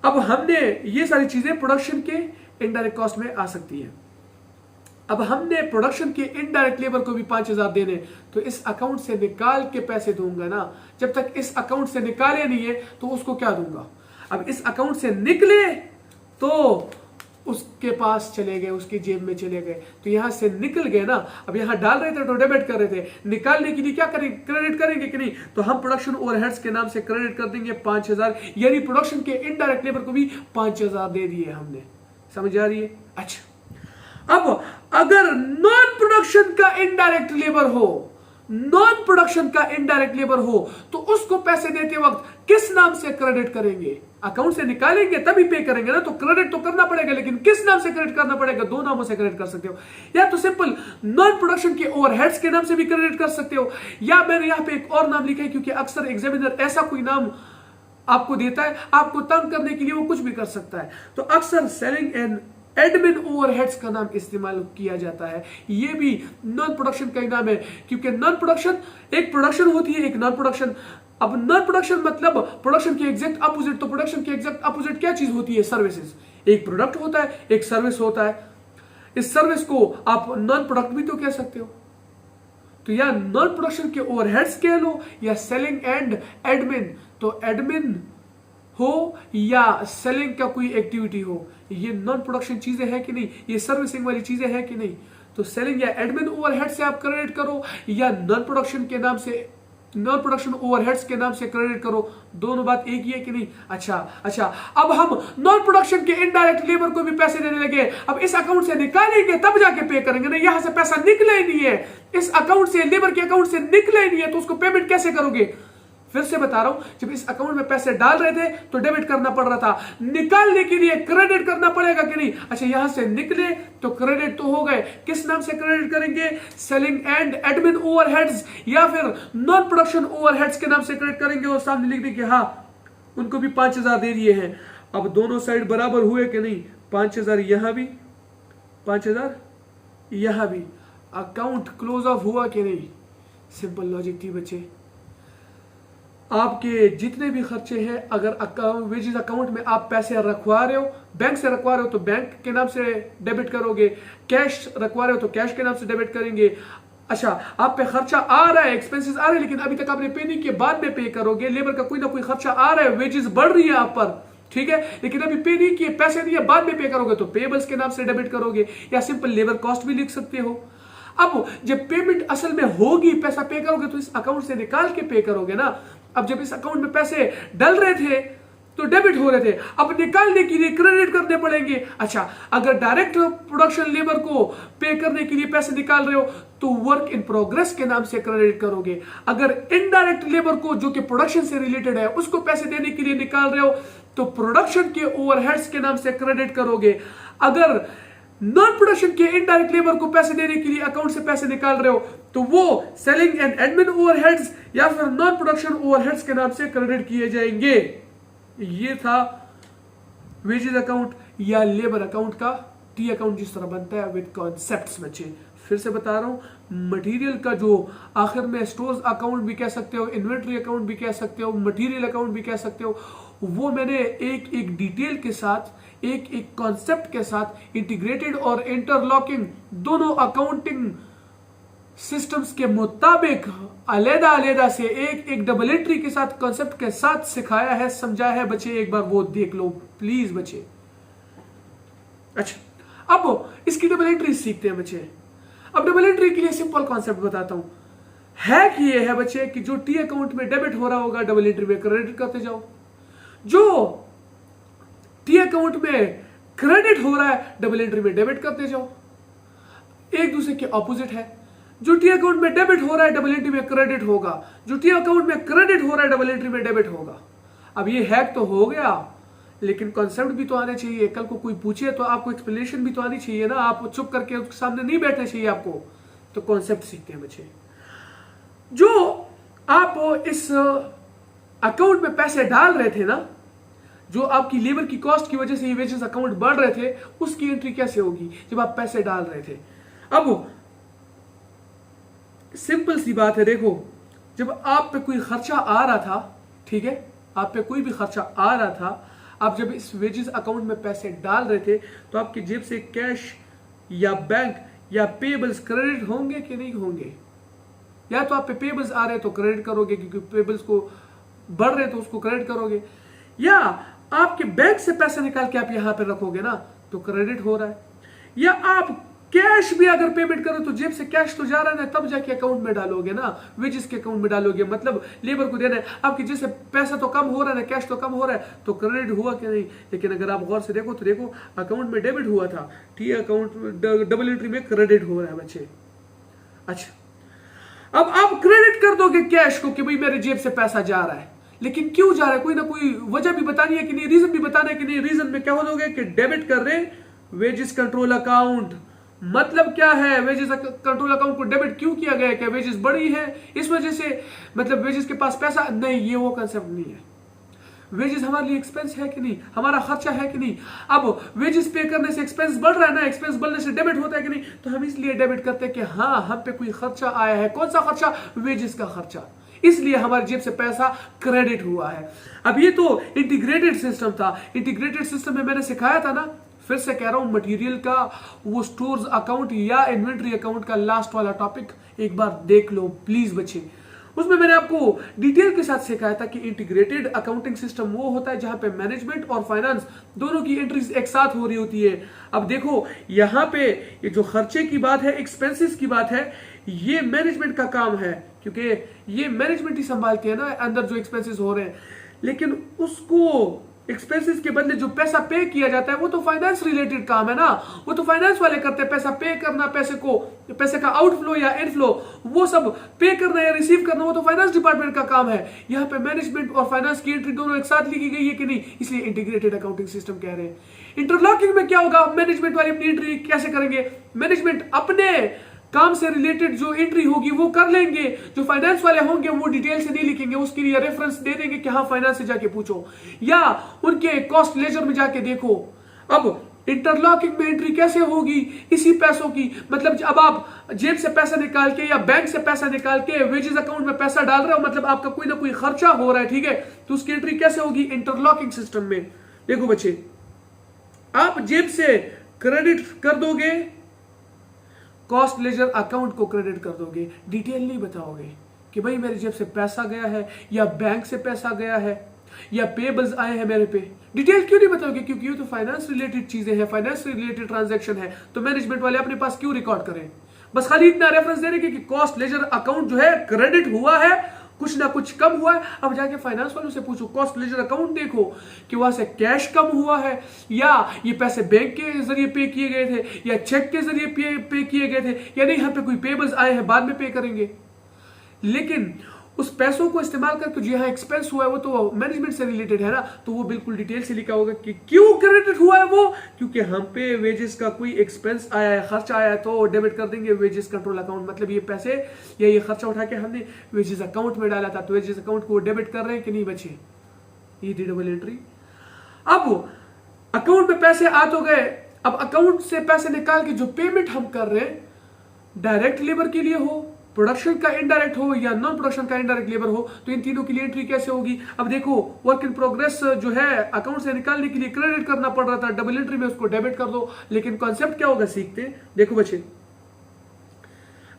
अब हमने ये सारी चीजें प्रोडक्शन के इनडायरेक्ट कॉस्ट में आ सकती है। अब हमने प्रोडक्शन के इनडायरेक्ट लेबर को भी 5,000 देने, तो इस अकाउंट से निकाल के पैसे दूंगा ना, जब तक इस अकाउंट से निकाले नहीं है तो उसको क्या दूंगा। अब इस अकाउंट से निकले तो उसके पास चले गए, उसकी जेब में चले गए, तो यहां से निकल गए ना। अब यहां डाल रहे थे तो डेबिट कर रहे थे, निकालने के लिए क्या करेंगे, क्रेडिट करेंगे कि नहीं, तो हम प्रोडक्शन ओवरहेड्स के नाम से क्रेडिट कर देंगे 5,000, यानी प्रोडक्शन के इनडायरेक्ट लेबर को भी 5,000 दे दिए हमने। समझ आ रही है। अच्छा, अब अगर नॉन प्रोडक्शन का इनडायरेक्ट लेबर हो नॉन प्रोडक्शन का इनडायरेक्ट लेबर हो तो उसको पैसे देते वक्त किस नाम से क्रेडिट करेंगे? अकाउंट से निकालेंगे तभी पे करेंगे ना, तो क्रेडिट तो करना पड़ेगा, लेकिन किस नाम से क्रेडिट करना पड़ेगा? दो नामों से क्रेडिट कर सकते हो, या तो सिंपल नॉन प्रोडक्शन के ओवरहेड्स के नाम से भी क्रेडिट कर सकते हो, या मैंने यहां पे एक और नाम लिखा है क्योंकि अक्सर एग्जामिनर ऐसा कोई नाम आपको देता है, आपको तंग करने के लिए वो कुछ भी कर सकता है। तो अक्सर सेलिंग एंड एडमिन ओवरहेड्स का नाम इस्तेमाल किया जाता है, ये भी नॉन प्रोडक्शन का ही नाम है, क्योंकि नॉन प्रोडक्शन एक प्रोडक्शन होती है, एक नॉन प्रोडक्शन। अब नॉन प्रोडक्शन मतलब प्रोडक्शन के एग्जैक्ट अपोजिट, तो प्रोडक्शन के एग्जैक्ट अपोजिट क्या चीज होती है? सर्विसेज। एक प्रोडक्ट होता है, एक सर्विस होता है, इस सर्विस को आप नॉन प्रोडक्ट भी तो कह सकते हो। तो या नॉन प्रोडक्शन के ओवरहेड्स कह लो या सेलिंग एंड एडमिन, तो एडमिन हो या सेलिंग का कोई एक्टिविटी हो, ये नॉन प्रोडक्शन चीजें हैं कि नहीं, ये सर्विसिंग वाली चीजें हैं कि नहीं। तो सेलिंग या एडमिन ओवरहेड से आप क्रेडिट करो या नॉन प्रोडक्शन के नाम से, नॉन प्रोडक्शन ओवरहेड्स के नाम से क्रेडिट करो, दोनों बात एक ही है कि नहीं? अच्छा, अब हम नॉन प्रोडक्शन के इनडायरेक्ट लेबर को भी पैसे देने लगे, अब इस अकाउंट से निकालेंगे तब जाके पे करेंगे ना, यहां से पैसा निकले ही नहीं है, इस अकाउंट से, लेबर के अकाउंट से निकले ही नहीं है, तो उसको पेमेंट कैसे करोगे? फिर से बता रहा हूं, जब इस अकाउंट में पैसे डाल रहे थे तो डेबिट करना पड़ रहा था, निकालने के लिए क्रेडिट करना पड़ेगा कि नहीं? अच्छा, यहां से निकले तो क्रेडिट तो हो गए, किस नाम से क्रेडिट करेंगे? सेलिंग एंड एडमिन ओवरहेड्स या फिर नॉन प्रोडक्शन ओवरहेड्स के नाम से क्रेडिट करेंगे, और सामने लिख देंगे हाँ उनको भी 5000 दे दिए हैं। अब दोनों साइड बराबर हुए कि नहीं? 5000 यहां भी, 5000 यहां भी, अकाउंट क्लोज ऑफ हुआ कि नहीं? सिंपल लॉजिक थी बच्चे। आपके जितने भी खर्चे हैं, अगर वेजेस अकाउंट में आप पैसे रखवा रहे हो, बैंक से रखवा रहे हो तो बैंक के नाम से डेबिट करोगे, कैश रखवा रहे हो तो कैश के नाम से डेबिट करेंगे। अच्छा, आप पे खर्चा आ रहा है, एक्सपेंसेस आ रहे हैं, लेकिन अभी तक आपने पे नहीं किया, बाद में पे करोगे। लेबर का कोई ना कोई खर्चा आ रहा है, वेजेस बढ़ रही है आप पर, ठीक है, लेकिन अभी पे नहीं किए, पैसे नहीं है, बाद में पे करोगे तो पेबल्स के नाम से डेबिट करोगे, या सिंपल लेबर कॉस्ट भी लिख सकते हो। अब जब पेमेंट असल में होगी, पैसा पे करोगे तो इस अकाउंट से निकाल के पे करोगे ना। अब जब इस अकाउंट में पैसे डल रहे थे तो डेबिट हो रहे थे, अब निकालने के लिए क्रेडिट करने पड़ेंगे। अच्छा, अगर डायरेक्ट प्रोडक्शन लेबर को पे करने के लिए पैसे निकाल रहे हो तो वर्क इन प्रोग्रेस के नाम से क्रेडिट करोगे। अगर इनडायरेक्ट लेबर को, जो कि प्रोडक्शन से रिलेटेड है, उसको पैसे देने के लिए निकाल रहे हो तो प्रोडक्शन के ओवरहेड्स के नाम से क्रेडिट करोगे। अगर नॉन प्रोडक्शन के इनडायरेक्ट लेबर को पैसे देने के लिए अकाउंट से पैसे निकाल रहे हो तो वो सेलिंग एंड एडमिन ओवरहेड्स या फिर नॉन प्रोडक्शन ओवरहेड्स के नाम से क्रेडिट किए जाएंगे। ये था वेजेस अकाउंट या लेबर अकाउंट का टी अकाउंट जिस तरह बनता है विद कॉन्सेप्ट्स। बच्चे फिर से बता रहा हूं, मटेरियल का जो आखिर में स्टोर्स अकाउंट भी कह सकते हो, इन्वेंट्री अकाउंट भी कह सकते हो, मटेरियल अकाउंट भी कह सकते हो, वो मैंने एक एक डिटेल के साथ, एक एक कॉन्सेप्ट के साथ इंटीग्रेटेड और इंटरलॉकिंग दोनों अकाउंटिंग सिस्टम्स के मुताबिक अलग अलग से एक एक डबल एंट्री के साथ कॉन्सेप्ट के साथ सिखाया है, समझाया है। बच्चे एक बार वो देख लो प्लीज बच्चे। अच्छा, अब इसकी डबल एंट्री सीखते हैं बच्चे। अब डबल एंट्री के लिए सिंपल कॉन्सेप्ट बताता हूं। है कि ये है बच्चे कि जो टी अकाउंट में डेबिट हो रहा होगा डबल एंट्री में क्रेडिट करते जाओ, जो टी अकाउंट में क्रेडिट हो रहा है डबल एंट्री में डेबिट करते जाओ। एक दूसरे के ऑपोजिट है, जो टी अकाउंट में डेबिट हो रहा है डबल एंट्री में क्रेडिट होगा, जो टी अकाउंट में क्रेडिट हो रहा है डबल एंट्री में डेबिट होगा। अब ये हैक तो हो गया, लेकिन कॉन्सेप्ट भी तो आने चाहिए। कल को कोई पूछे तो आपको एक्सप्लेनेशन भी तो आनी चाहिए ना, आप चुप करके उसके सामने नहीं बैठना चाहिए आपको। तो कॉन्सेप्ट सीखते हैं बच्चे। जो आप इस अकाउंट में पैसे डाल रहे थे ना, जो आपकी लेबर की कॉस्ट की वजह से ये वेजेस अकाउंट बढ़ रहे थे, उसकी एंट्री कैसे होगी जब आप पैसे डाल रहे थे? अब सिंपल सी बात है, देखो, जब आप पे कोई खर्चा आ रहा था, ठीक है, आप पे कोई भी खर्चा आ रहा था, आप जब इस वेजेस अकाउंट में पैसे डाल रहे थे तो आपकी जेब से कैश या बैंक या पेबल्स क्रेडिट होंगे कि नहीं होंगे? या तो आप पे पेबल्स आ रहे हैं तो क्रेडिट करोगे, क्योंकि पेबल्स को बढ़ रहे तो उसको क्रेडिट करोगे, या आपके बैंक से पैसे निकाल के आप यहां पे रखोगे ना तो क्रेडिट हो रहा है, या आप कैश भी अगर पेमेंट करो तो जेब से कैश तो जा रहा है ना, तब जाके अकाउंट में डालोगे ना, वेजेस के अकाउंट में डालोगे, मतलब लेबर को देना है। आपकी जैसे पैसा तो कम हो रहा है ना, कैश तो कम हो रहा है, तो क्रेडिट हुआ कि नहीं? लेकिन अगर आप गौर से देखो तो देखो अकाउंट में डेबिट हुआ था, टी अकाउंट डबल एंट्री में क्रेडिट हो रहा है बच्चे। अच्छा, अब आप क्रेडिट कर दोगे कैश को कि भाई मेरे जेब से पैसा जा रहा है, लेकिन क्यों जा रहा है, कोई ना कोई वजह भी बतानी है कि नहीं, रीजन भी बताना है कि नहीं। रीजन में क्या हो दोगे कि डेबिट कर रहे वेजेस कंट्रोल अकाउंट। मतलब क्या है, वेजेस कंट्रोल अकाउंट को डेबिट क्यों किया गया है, क्या वेजेस बड़ी है इस वजह से, मतलब वेजेस के पास पैसा नहीं, ये वो कंसेप्ट नहीं है। वेजेस हमारे लिए एक्सपेंस है कि नहीं, हमारा खर्चा है कि नहीं। अब वेजेस पे करने से एक्सपेंस बढ़ रहा है ना, एक्सपेंस बढ़ने से डेबिट होता है कि नहीं, तो हम इसलिए डेबिट करते हैं कि हाँ हम पे कोई खर्चा आया है। कौन सा खर्चा, वेजेस का खर्चा, इसलिए हमारी जेब से पैसा क्रेडिट हुआ है। अब ये तो इंटीग्रेटेड सिस्टम था। इंटीग्रेटेड सिस्टम में मैंने सिखाया था ना, फिर से कह रहा हूं, मटेरियल का वो स्टोर्स अकाउंट या इन्वेंट्री अकाउंट का लास्ट वाला टॉपिक एक बार देख लो प्लीज बच्चे। उसमें मैंने आपको डिटेल के साथ सिखाया था कि इंटीग्रेटेड अकाउंटिंग सिस्टम वो होता है जहां पे मैनेजमेंट और फाइनेंस दोनों की एंट्रीज एक साथ हो रही होती है। अब देखो यहां पे ये जो खर्चे की बात है, एक्सपेंसेस की बात है, ये मैनेजमेंट का काम है, क्योंकि ये मैनेजमेंट ही संभालती है ना अंदर जो एक्सपेंसेस हो रहे हैं। लेकिन उसको एक्सपेंसेस के बदले जो पैसा पे किया जाता है वो तो फाइनेंस रिलेटेड काम है ना, वो तो फाइनेंस वाले करते हैं। पैसा पे करना, पैसे का आउटफ्लो या इनफ्लो वो सब पे करना या रिसीव करना, वो तो फाइनेंस डिपार्टमेंट का काम है। यहाँ पे मैनेजमेंट और फाइनेंस की एंट्री दोनों एक साथ लिखी गई है कि नहीं, इसलिए इंटीग्रेटेड अकाउंटिंग सिस्टम कह रहे हैं। इंटरलॉकिंग में क्या होगा, मैनेजमेंट वाले अपनी एंट्री कैसे करेंगे, मैनेजमेंट अपने काम से रिलेटेड जो एंट्री होगी वो कर लेंगे, जो फाइनेंस वाले होंगे वो डिटेल से नहीं लिखेंगे, उसके लिए रेफरेंस दे देंगे कि हाँ फाइनेंस से जाके पूछो या उनके कॉस्ट लेजर में जाके देखो। अब इंटरलॉकिंग में एंट्री कैसे होगी, इसी पैसों की, मतलब अब आप जेब से पैसा निकाल के या बैंक से पैसा निकाल के वेजेस अकाउंट में पैसा डाल रहे हो, मतलब आपका कोई ना कोई खर्चा हो रहा है, ठीक है, तो उसकी एंट्री कैसे होगी, इंटरलॉकिंग सिस्टम में। देखो बच्चे, आप जेब से क्रेडिट कर दोगे, कॉस्ट लेजर अकाउंट को क्रेडिट कर दोगे, डिटेल नहीं बताओगे कि भाई मेरे जेब से पैसा गया है या बैंक से पैसा गया है या पेबल्स आए हैं मेरे पे। डिटेल क्यों नहीं बताओगे, क्योंकि ये तो फाइनेंस रिलेटेड चीजें हैं, फाइनेंस रिलेटेड ट्रांजैक्शन है, तो मैनेजमेंट वाले अपने पास क्यों रिकॉर्ड करें। बस खाली इतना रेफरेंस देने के कि कॉस्ट लेजर अकाउंट जो है क्रेडिट हुआ है, कुछ ना कुछ कम हुआ है। अब जाके फाइनेंस वालों से पूछो, कॉस्ट लेजर अकाउंट देखो कि वहां से कैश कम हुआ है या ये पैसे बैंक के जरिए पे किए गए थे या चेक के जरिए पे किए गए थे, या नहीं यहाँ पे कोई पेबल्स आए हैं बाद में पे करेंगे। लेकिन उस पैसों को इस्तेमाल करके जो यहाँ एक्सपेंस हुआ है वो तो मैनेजमेंट से रिलेटेड है ना, तो वो बिल्कुल डिटेल से लिखा होगा कि क्यों क्रेडिट हुआ है वो, क्योंकि हम पे वेजेस का कोई एक्सपेंस आया है, खर्चा आया है, तो डेबिट कर देंगे वेजेस कंट्रोल अकाउंट। मतलब ये पैसे या ये खर्चा उठा के हमने वेजेस अकाउंट में डाला था, तो वेजेस अकाउंट को डेबिट कर रहे हैं कि नहीं बचे, ये थी डबल एंट्री। अब अकाउंट में पैसे आ तो गए, अब अकाउंट से पैसे निकाल के जो पेमेंट हम कर रहे हैं, डायरेक्ट लेबर के लिए हो, प्रोडक्शन का इनडायरेक्ट हो या नॉन प्रोडक्शन का इनडायरेक्ट लेबर हो, तो इन तीनों की एंट्री कैसे होगी। अब देखो वर्क इन प्रोग्रेस जो है अकाउंट से निकालने के लिए क्रेडिट करना पड़ रहा था, डबल एंट्री में उसको डेबिट कर दो। लेकिन कॉन्सेप्ट क्या होगा सीखते हैं, देखो बच्चे,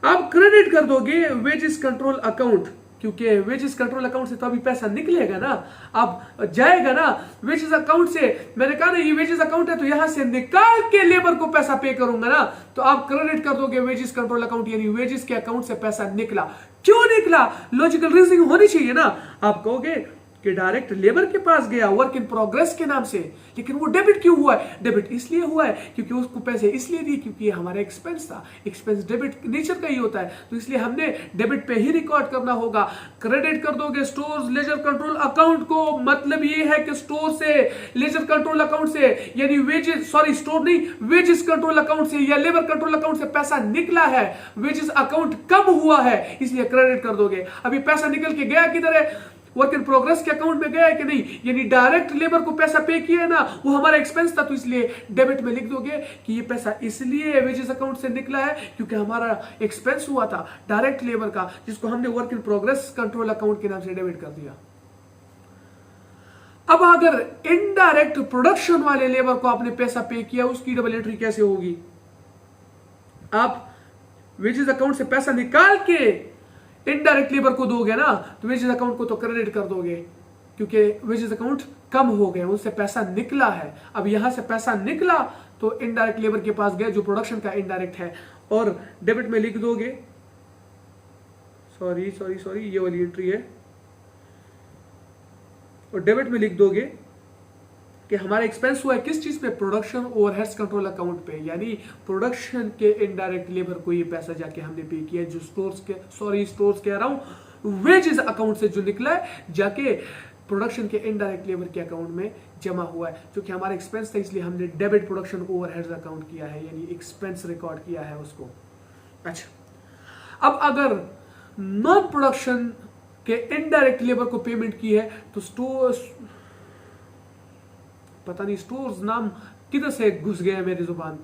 आप क्रेडिट कर दोगे वेजेस कंट्रोल अकाउंट, क्योंकि वेजेस कंट्रोल अकाउंट से तो अभी पैसा निकलेगा ना, अब जाएगा ना वेजेस अकाउंट से। मैंने कहा ना ये वेजेस अकाउंट है, तो यहां से निकाल के लेबर को पैसा पे करूंगा ना, तो आप क्रेडिट कर दोगे वेजेस कंट्रोल अकाउंट, यानी वेजेस के अकाउंट से पैसा निकला। क्यों निकला, लॉजिकल रीजनिंग होनी चाहिए ना। आप कहोगे कि डायरेक्ट लेबर के पास गया वर्क इन प्रोग्रेस के नाम से, लेकिन वो डेबिट क्यों हुआ है, डेबिट इसलिए हुआ है क्योंकि उसको पैसे इसलिए दिए क्योंकि ये हमारा एक्सपेंस था, एक्सपेंस डेबिट नेचर का ही होता है, तो इसलिए हमने डेबिट पे ही रिकॉर्ड करना होगा। क्रेडिट कर दोगे स्टोर लेजर कंट्रोल अकाउंट को, मतलब ये है कि स्टोर से लेजर कंट्रोल अकाउंट से, यानी वेजेस, सॉरी स्टोर नहीं, वेजेस कंट्रोल अकाउंट से या लेबर कंट्रोल अकाउंट से पैसा निकला है, वेजेस अकाउंट कम हुआ है, इसलिए क्रेडिट कर दोगे। अभी पैसा निकल के गया किधर है, वर्क इन प्रोग्रेस के अकाउंट में गया है कि नहीं, यानी डायरेक्ट लेबर को पैसा पे किया है ना, वो हमारा एक्सपेंस था, तो इसलिए डेबिट में लिख दोगे कि ये पैसा इसलिए वेजेस अकाउंट से निकला है क्योंकि हमारा एक्सपेंस हुआ था डायरेक्ट लेबर का, जिसको हमने work in progress control account के नाम से डेबिट कर दिया। अब अगर इनडायरेक्ट प्रोडक्शन वाले लेबर को आपने पैसा पे किया, उसकी डबल एंट्री कैसे होगी। आप वेजेस अकाउंट से पैसा निकाल के इनडायरेक्ट लेबर को दोगे ना, तो वेजेस अकाउंट को तो क्रेडिट कर दोगे क्योंकि वेजेस अकाउंट कम हो गए, उनसे पैसा निकला है। अब यहां से पैसा निकला तो इनडायरेक्ट लेबर के पास गया जो प्रोडक्शन का इनडायरेक्ट है, और डेबिट में लिख दोगे, सॉरी ये वाली एंट्री है, और डेबिट में लिख दोगे कि हमारा एक्सपेंस हुआ है किस चीज पे, प्रोडक्शन ओवरहेड्स कंट्रोल अकाउंट पे, यानी प्रोडक्शन के इनडायरेक्ट लेबर को ये पैसा जाके हमने पे किया है, जो स्टोर्स कह रहा हूं, वेजेस अकाउंट से जो निकला है जाके प्रोडक्शन के इनडायरेक्ट लेबर के अकाउंट में जमा हुआ है, जो कि हमारा एक्सपेंस था, इसलिए हमने डेबिट प्रोडक्शन ओवरहेड्स अकाउंट किया है, यानी एक्सपेंस रिकॉर्ड किया है उसको। अच्छा, अब अगर नॉन प्रोडक्शन के इनडायरेक्ट लेबर को पेमेंट की है तो स्टोर्स नाम किधर से घुस गया है मेरी जुबान।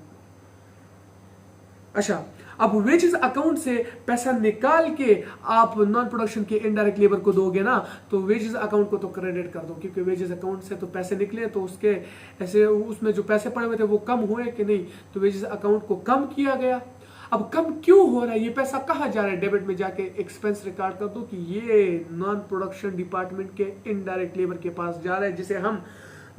अच्छा, अब वेजेस अकाउंट से पैसा निकाल के आप नॉन प्रोडक्शन के इनडायरेक्ट लेबर को दोगे ना, तो वेजेस अकाउंट को तो क्रेडिट कर दो, क्योंकि वेजेस अकाउंट से तो पैसे निकले, तो उसके ऐसे उसमें जो पैसे पड़े हुए थे वो कम हुए कि नहीं, तो वेजेस अकाउंट को कम किया गया। अब कम क्यों हो रहा है, ये पैसा कहाँ जा रहा है, डेबिट में जाके एक्सपेंस रिकॉर्ड कर दो कि ये नॉन प्रोडक्शन डिपार्टमेंट के इनडायरेक्ट लेबर के पास जा रहा है, जिसे हम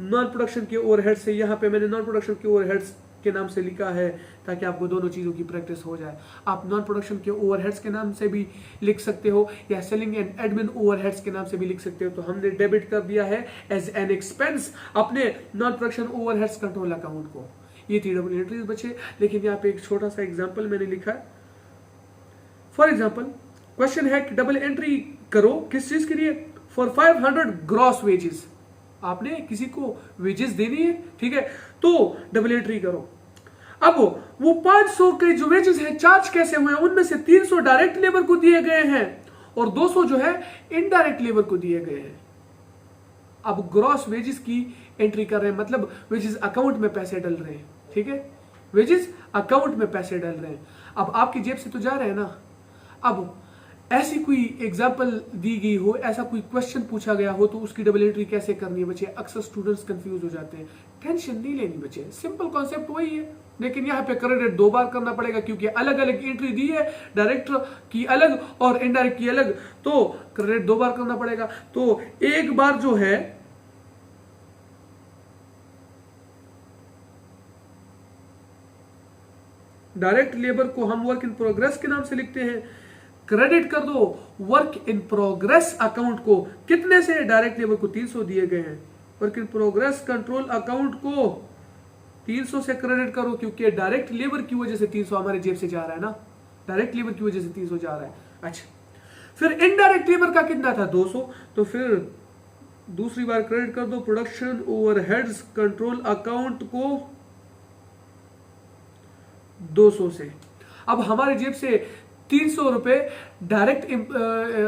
नॉन प्रोडक्शन के ओवरहेड से, यहाँ पे मैंने नॉन प्रोडक्शन के ओवरहेड्स के नाम से लिखा है ताकि आपको दोनों चीजों की प्रैक्टिस हो जाए। आप नॉन प्रोडक्शन के ओवरहेड्स के नाम से भी लिख सकते हो या सेलिंग एंड एडमिन ओवरहेड्स के नाम से भी लिख सकते हो। तो हमने डेबिट कर दिया है एज एन एक्सपेंस अपने non production overheads control account को। ये थी डबल एंट्रीज बचे, लेकिन यहाँ पे एक छोटा सा एग्जाम्पल मैंने लिखा है। फॉर एग्जाम्पल क्वेश्चन है कि डबल एंट्री करो किस चीज के लिए, फॉर 500 ग्रॉस वेजेस, आपने किसी को वेजेस देनी है, ठीक है, तो डबल एंट्री करो। अब वो 500 के जो वेजेस हैं चार्ज कैसे हुए, उनमें से 300 डायरेक्ट लेबर को दिए गए हैं और 200 जो है इनडायरेक्ट लेबर को दिए गए हैं। अब ग्रॉस वेजेस की एंट्री कर रहे हैं, मतलब वेजेस अकाउंट में पैसे डल रहे हैं, ठीक है, वेजेस अकाउंट में पैसे डल रहे हैं। अब आपकी जेब से तो जा रहे हैं ना। अब ऐसी कोई एग्जाम्पल दी गई हो, ऐसा कोई क्वेश्चन पूछा गया हो, तो उसकी डबल एंट्री कैसे करनी है बच्चे, अक्सर स्टूडेंट्स कंफ्यूज हो जाते हैं। टेंशन नहीं लेनी बच्चे, सिंपल कॉन्सेप्ट वही है, लेकिन यहाँ पे क्रेडिट 2 बार करना पड़ेगा क्योंकि अलग अलग एंट्री दी है, डायरेक्ट की अलग और इनडायरेक्ट की अलग, तो क्रेडिट 2 बार करना पड़ेगा। तो एक बार जो है डायरेक्ट लेबर को हम वर्क इन प्रोग्रेस के नाम से लिखते हैं, क्रेडिट कर दो वर्क इन प्रोग्रेस अकाउंट को, कितने से, डायरेक्ट लेबर को 300 दिए गए हैं, work in progress control account को 300 से क्रेडिट करो, क्योंकि डायरेक्ट लेबर की वजह से 300 हमारे जेब से जा रहा है ना, डायरेक्ट लेबर की वजह से 300 जा रहा है। अच्छा, फिर इनडायरेक्ट लेबर का कितना था, 200, तो फिर दूसरी बार क्रेडिट कर दो प्रोडक्शन ओवरहेड्स कंट्रोल अकाउंट को 200 से। अब हमारे जेब से 300 रुपए डायरेक्ट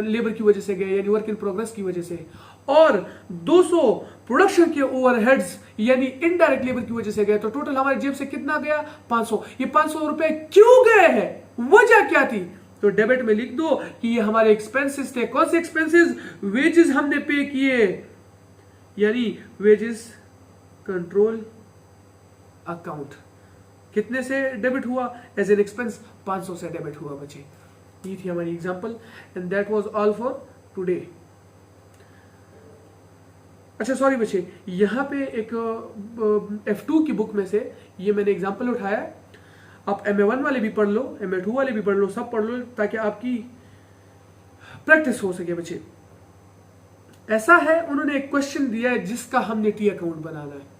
लेबर की वजह से गए, यानी वर्क इन प्रोग्रेस की वजह से, और 200 प्रोडक्शन के ओवरहेड्स यानी इनडायरेक्ट लेबर की वजह से गए, तो टोटल हमारे जेब से कितना गया, 500। ये 500 रुपए क्यों गए हैं, वजह क्या थी, तो डेबिट में लिख दो कि ये हमारे एक्सपेंसेस थे। कौन से एक्सपेंसेस, वेजेस हमने पे किए, यानी वेजेस कंट्रोल अकाउंट कितने से डेबिट हुआ, एज एन एक्सपेंस 500 से डेबिट हुआ बच्चे। ये थी हमारी example and that was all for today. अच्छा सॉरी बच्चे, यहाँ पे एक F2 की बुक में से ये मैंने एग्जांपल उठाया है, आप MA1 वाले भी पढ़ लो, MA2 वाले भी पढ़ लो, सब पढ़ लो ताकि आपकी प्रैक्टिस हो सके बच्चे। ऐसा है, उन्होंने एक क्वेश्चन दिया है जिसका हमने टी अकाउंट बनाना है,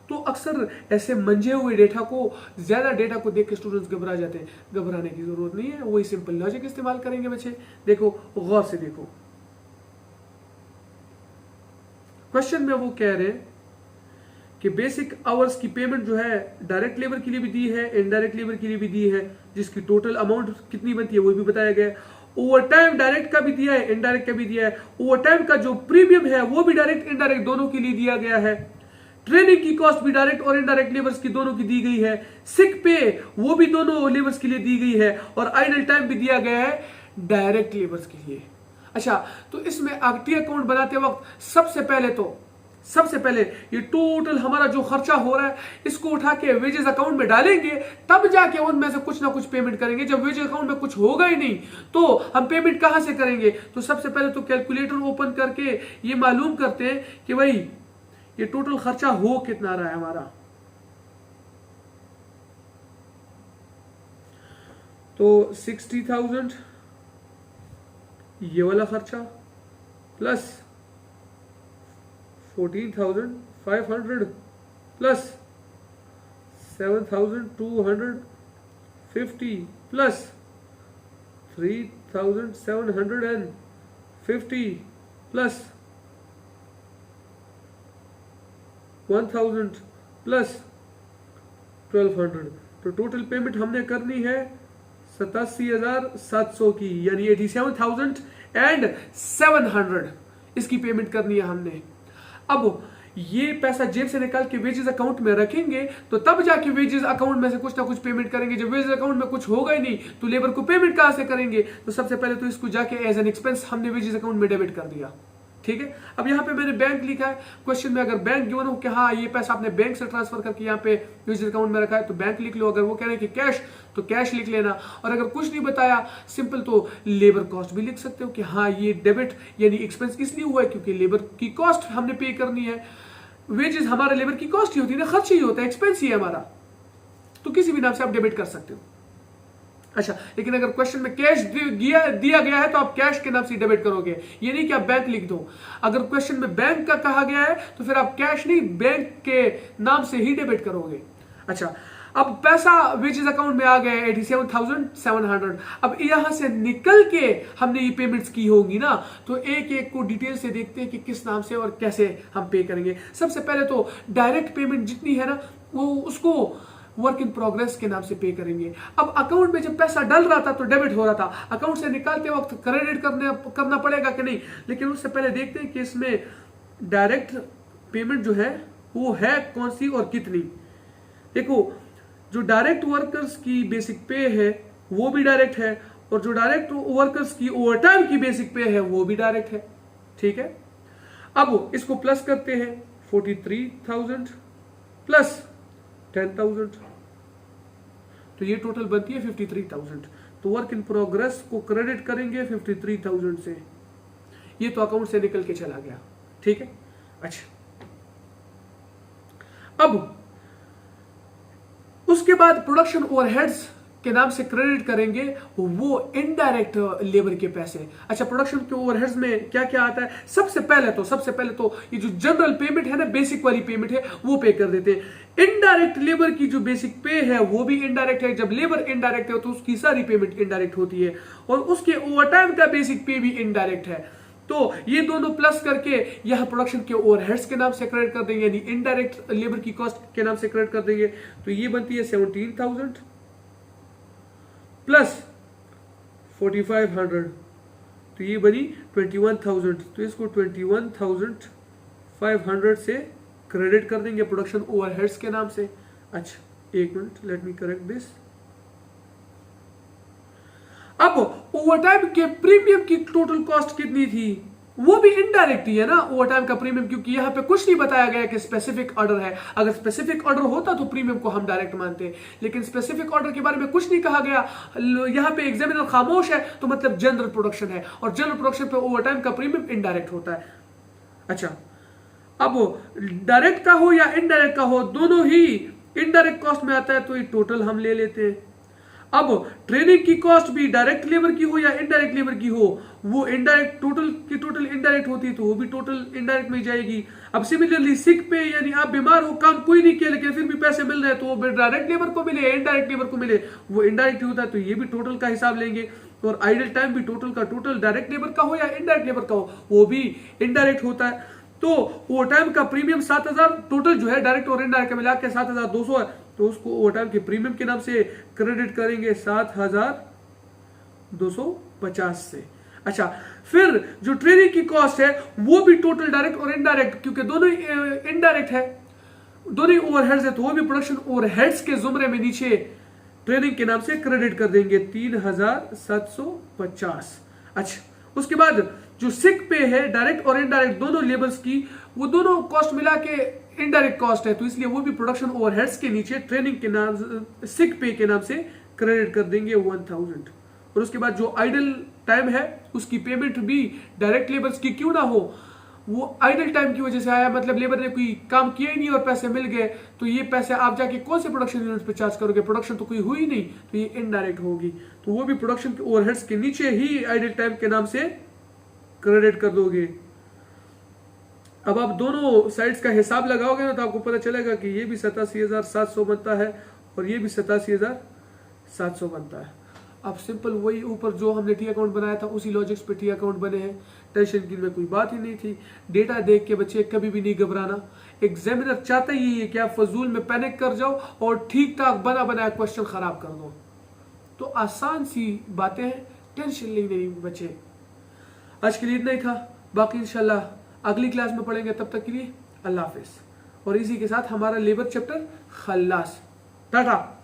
तो अक्सर ऐसे मंझे हुए डेटा को, ज्यादा डेटा को देख के स्टूडेंट्स घबरा जाते हैं। घबराने की जरूरत नहीं है, वही सिंपल लॉजिक इस्तेमाल करेंगे बच्चे। देखो गौर से देखो, क्वेश्चन में वो कह रहे हैं कि बेसिक आवर्स की पेमेंट जो है डायरेक्ट लेबर के लिए भी दी है, इनडायरेक्ट लेबर के लिए भी दी है, जिसकी टोटल अमाउंट कितनी बनती है वो भी बताया गया है। ओवर टाइम डायरेक्ट का भी दिया है, इनडायरेक्ट का भी दिया है। ओवर टाइम का जो प्रीमियम है वो भी डायरेक्ट इनडायरेक्ट दोनों के लिए दिया गया है। ट्रेनिंग की कॉस्ट भी डायरेक्ट और इनडायरेक्ट लेबर्स की दोनों की दी गई है। सिक पे वो भी दोनों लेबर्स के लिए दी गई है, और आइडल टाइम भी दिया गया है डायरेक्ट लेबर्स के लिए। अच्छा, तो इसमें टी अकाउंट बनाते वक्त सबसे पहले ये टोटल हमारा जो खर्चा हो रहा है इसको उठा के वेजेस अकाउंट में डालेंगे, तब जाके उनमें से कुछ ना कुछ पेमेंट करेंगे। जब वेजेस अकाउंट में कुछ होगा ही नहीं तो हम पेमेंट कहां से करेंगे, तो सबसे पहले तो कैलकुलेटर ओपन करके ये मालूम करते हैं कि भाई ये टोटल खर्चा हो कितना रहा है हमारा। तो 60,000 ये वाला खर्चा plus 14,000 500 plus 7,250 plus 3,750 plus 1,000 plus 1,200। तो टोटल पेमेंट हमने करनी है 87,700 की, यानी 87,700 इसकी पेमेंट करनी है हमने। अब ये पैसा जेब से निकाल के वेजेस अकाउंट में रखेंगे तो तब जाके वेजेस अकाउंट में से कुछ ना कुछ पेमेंट करेंगे। जब वेजेस अकाउंट में कुछ होगा ही नहीं तो लेबर को पेमेंट कहां से करेंगे? तो सबसे पहले तो इसको जाके एज एन एक्सपेंस हमने वेजेस अकाउंट में डेबिट कर दिया, ठीक है। अब यहाँ पे मैंने बैंक लिखा है, क्वेश्चन में अगर बैंक गिवन हो कि हाँ ये पैसा आपने बैंक से ट्रांसफर करके यहाँ पे वेजेस अकाउंट में रखा है तो बैंक लिख लो। अगर वो कह रहे हैं कि कैश तो कैश लिख लेना, और अगर कुछ नहीं बताया सिंपल तो लेबर कॉस्ट भी लिख सकते हो कि हाँ ये डेबिट यानी एक्सपेंस इसलिए हुआ है क्योंकि लेबर की कॉस्ट हमने पे करनी है। वेजेस हमारा लेबर की कॉस्ट ही होती है ना, खर्च ही होता है, एक्सपेंस ही है हमारा, तो किसी भी नाम से आप डेबिट कर सकते हो। अच्छा, लेकिन अगर क्वेश्चन में कैश दिया गया है तो आप कैश के नाम से डेबिट करोगे, ये नहीं कि आप बैंक लिख दो। अगर क्वेश्चन में बैंक का कहा गया है तो फिर आप कैश नहीं बैंक के नाम से ही डेबिट करोगे। अच्छा, अब पैसा वेजेस अकाउंट में आ गया 87,700। अब यहां से निकल के हमने ये पेमेंट्स की होंगी ना, तो एक एक को डिटेल से देखते हैं कि किस नाम से और कैसे हम पे करेंगे। सबसे पहले तो डायरेक्ट पेमेंट जितनी है ना वो उसको वर्क इन प्रोग्रेस के नाम से पे करेंगे। अब अकाउंट में जब पैसा डल रहा था तो डेबिट हो रहा था, अकाउंट से निकालते वक्त क्रेडिट करना पड़ेगा कि नहीं, लेकिन उससे पहले देखते हैं कि इसमें डायरेक्ट पेमेंट जो है वो है कौन सी और कितनी। देखो, जो डायरेक्ट वर्कर्स की बेसिक पे है वो भी डायरेक्ट है, और जो डायरेक्ट वर्कर्स की ओवरटाइम की बेसिक पे है वो भी डायरेक्ट है, ठीक है। अब इसको प्लस करते हैं 43,000 प्लस 10,000, तो ये टोटल बनती है 53,000। तो वर्क इन प्रोग्रेस को क्रेडिट करेंगे 53,000 से, ये तो अकाउंट से निकल के चला गया, ठीक है। अच्छा, अब उसके बाद प्रोडक्शन ओवरहेड्स के नाम से क्रेडिट करेंगे वो इनडायरेक्ट लेबर के पैसे। अच्छा, प्रोडक्शन के ओवरहेड्स में क्या क्या आता है? सबसे पहले तो ये जो जनरल पेमेंट है ना, बेसिक वाली पेमेंट है वो पे कर देते हैं। इनडायरेक्ट लेबर की जो बेसिक पे है वो भी इनडायरेक्ट है। जब लेबर इनडायरेक्ट है तो उसकी सारी पेमेंट इनडायरेक्ट होती है, और उसके ओवरटाइम का बेसिक पे भी इनडायरेक्ट है। तो ये दोनों प्लस करके यह प्रोडक्शन के ओवरहेड्स के नाम से क्रेडिट कर देंगे, यानी इनडायरेक्ट लेबर की कॉस्ट के नाम से क्रेडिट कर देंगे। तो ये बनती है 17,000 प्लस 4,500, तो ये बनी 21,000। तो इसको 21,500 से क्रेडिट कर देंगे प्रोडक्शन ओवरहेड्स के नाम से। अच्छा, एक minute, let me correct this. अब ओवरटाइम के प्रीमियम की टोटल कॉस्ट कितनी थी? वो भी इनडायरेक्ट ही है ना ओवरटाइम का प्रीमियम, क्योंकि यहां पे कुछ नहीं बताया गया कि स्पेसिफिक ऑर्डर है। अगर स्पेसिफिक ऑर्डर होता तो प्रीमियम को हम डायरेक्ट मानते, लेकिन स्पेसिफिक ऑर्डर के बारे में कुछ नहीं कहा गया। यहां पे एग्जामिनर खामोश है, तो मतलब जनरल प्रोडक्शन है, और जनरल प्रोडक्शन पे ओवरटाइम का प्रीमियम इनडायरेक्ट होता है। अच्छा, अब डायरेक्ट का हो या इनडायरेक्ट का हो, दोनों ही इनडायरेक्ट कॉस्ट में आता है, तो ये टोटल हम ले लेते हैं। अब ट्रेनिंग की कॉस्ट भी डायरेक्ट लेबर की हो या इनडायरेक्ट लेबर की हो, वो इनडायरेक्ट टोटल इनडायरेक्ट होती है, तो वो भी टोटल इनडायरेक्ट में जाएगी। अब सिमिलरली सिक पे, यानी आप बीमार हो, काम कोई नहीं किया लेकिन फिर भी पैसे मिल रहे हैं, तो वो डायरेक्ट लेबर को मिले या इनडायरेक्ट लेबर को मिले, वो इनडायरेक्ट होता है, तो ये भी टोटल का हिसाब लेंगे। और आइडल टाइम भी टोटल का टोटल डायरेक्ट लेबर का हो या इनडायरेक्ट लेबर का हो, वो भी इनडायरेक्ट होता है। तो ओवरटाइम का प्रीमियम 7,000 टोटल जो है डायरेक्ट और इनडायरेक्ट मिला के 7,200 है, तो उसको ओवरटाइम के प्रीमियम के नाम से क्रेडिट करेंगे 7,250 से। अच्छा, फिर जो ट्रेनिंग की कॉस्ट है वो भी टोटल डायरेक्ट और इनडायरेक्ट, क्योंकि दोनों इनडायरेक्ट है, दोनों ओवरहेड्स है, तो वो भी प्रोडक्शन ओवरहेड्स के जुमरे में नीचे ट्रेनिंग के नाम से क्रेडिट कर देंगे 3,750। अच्छा, उसके बाद जो सिक पे है डायरेक्ट और इनडायरेक्ट दोनों लेबर्स की, वो दोनों कॉस्ट मिला के इनडायरेक्ट कॉस्ट है, तो इसलिए वो भी प्रोडक्शन ओवरहेड्स के नीचे ट्रेनिंग के नाम सिक पे के नाम से क्रेडिट कर देंगे 1,000। और उसके बाद जो आइडल टाइम है उसकी पेमेंट भी डायरेक्ट लेबर्स की क्यों ना हो, वो आइडल टाइम की वजह से आया, मतलब लेबर ने कोई काम किया ही नहीं और पैसे मिल गए, तो ये पैसे आप जाके कौन से प्रोडक्शन यूनिट पे चार्ज करोगे? प्रोडक्शन तो कोई हुई नहीं, तो ये इनडायरेक्ट होगी, तो वो भी प्रोडक्शन के ओवरहेड्स के नीचे ही आइडल टाइम के नाम से क्रेडिट कर दोगे। अब आप दोनों साइड्स का हिसाब लगाओगे ना तो आपको पता चलेगा कि ये भी 87,700 बनता है और ये भी 87,700 बनता है। अब सिंपल वही ऊपर जो हमने टी अकाउंट बनाया था उसी लॉजिक्स पे टी अकाउंट बने हैं। टेंशन की में कोई बात ही नहीं थी। डेटा देख के बच्चे कभी भी नहीं घबराना। एग्जामिनर चाहता ही है कि आप फजूल में पैनिक कर जाओ और ठीक ठाक बना बनाया क्वेश्चन खराब कर दो। तो आसान सी बातें हैं, टेंशन नहीं बच्चे। आज के लिए इतना ही था, बाकी इंशाल्लाह अगली क्लास में पढ़ेंगे। तब तक के लिए अल्लाह हाफिज। और इसी के साथ हमारा लेबर चैप्टर खल्लास। टाटा।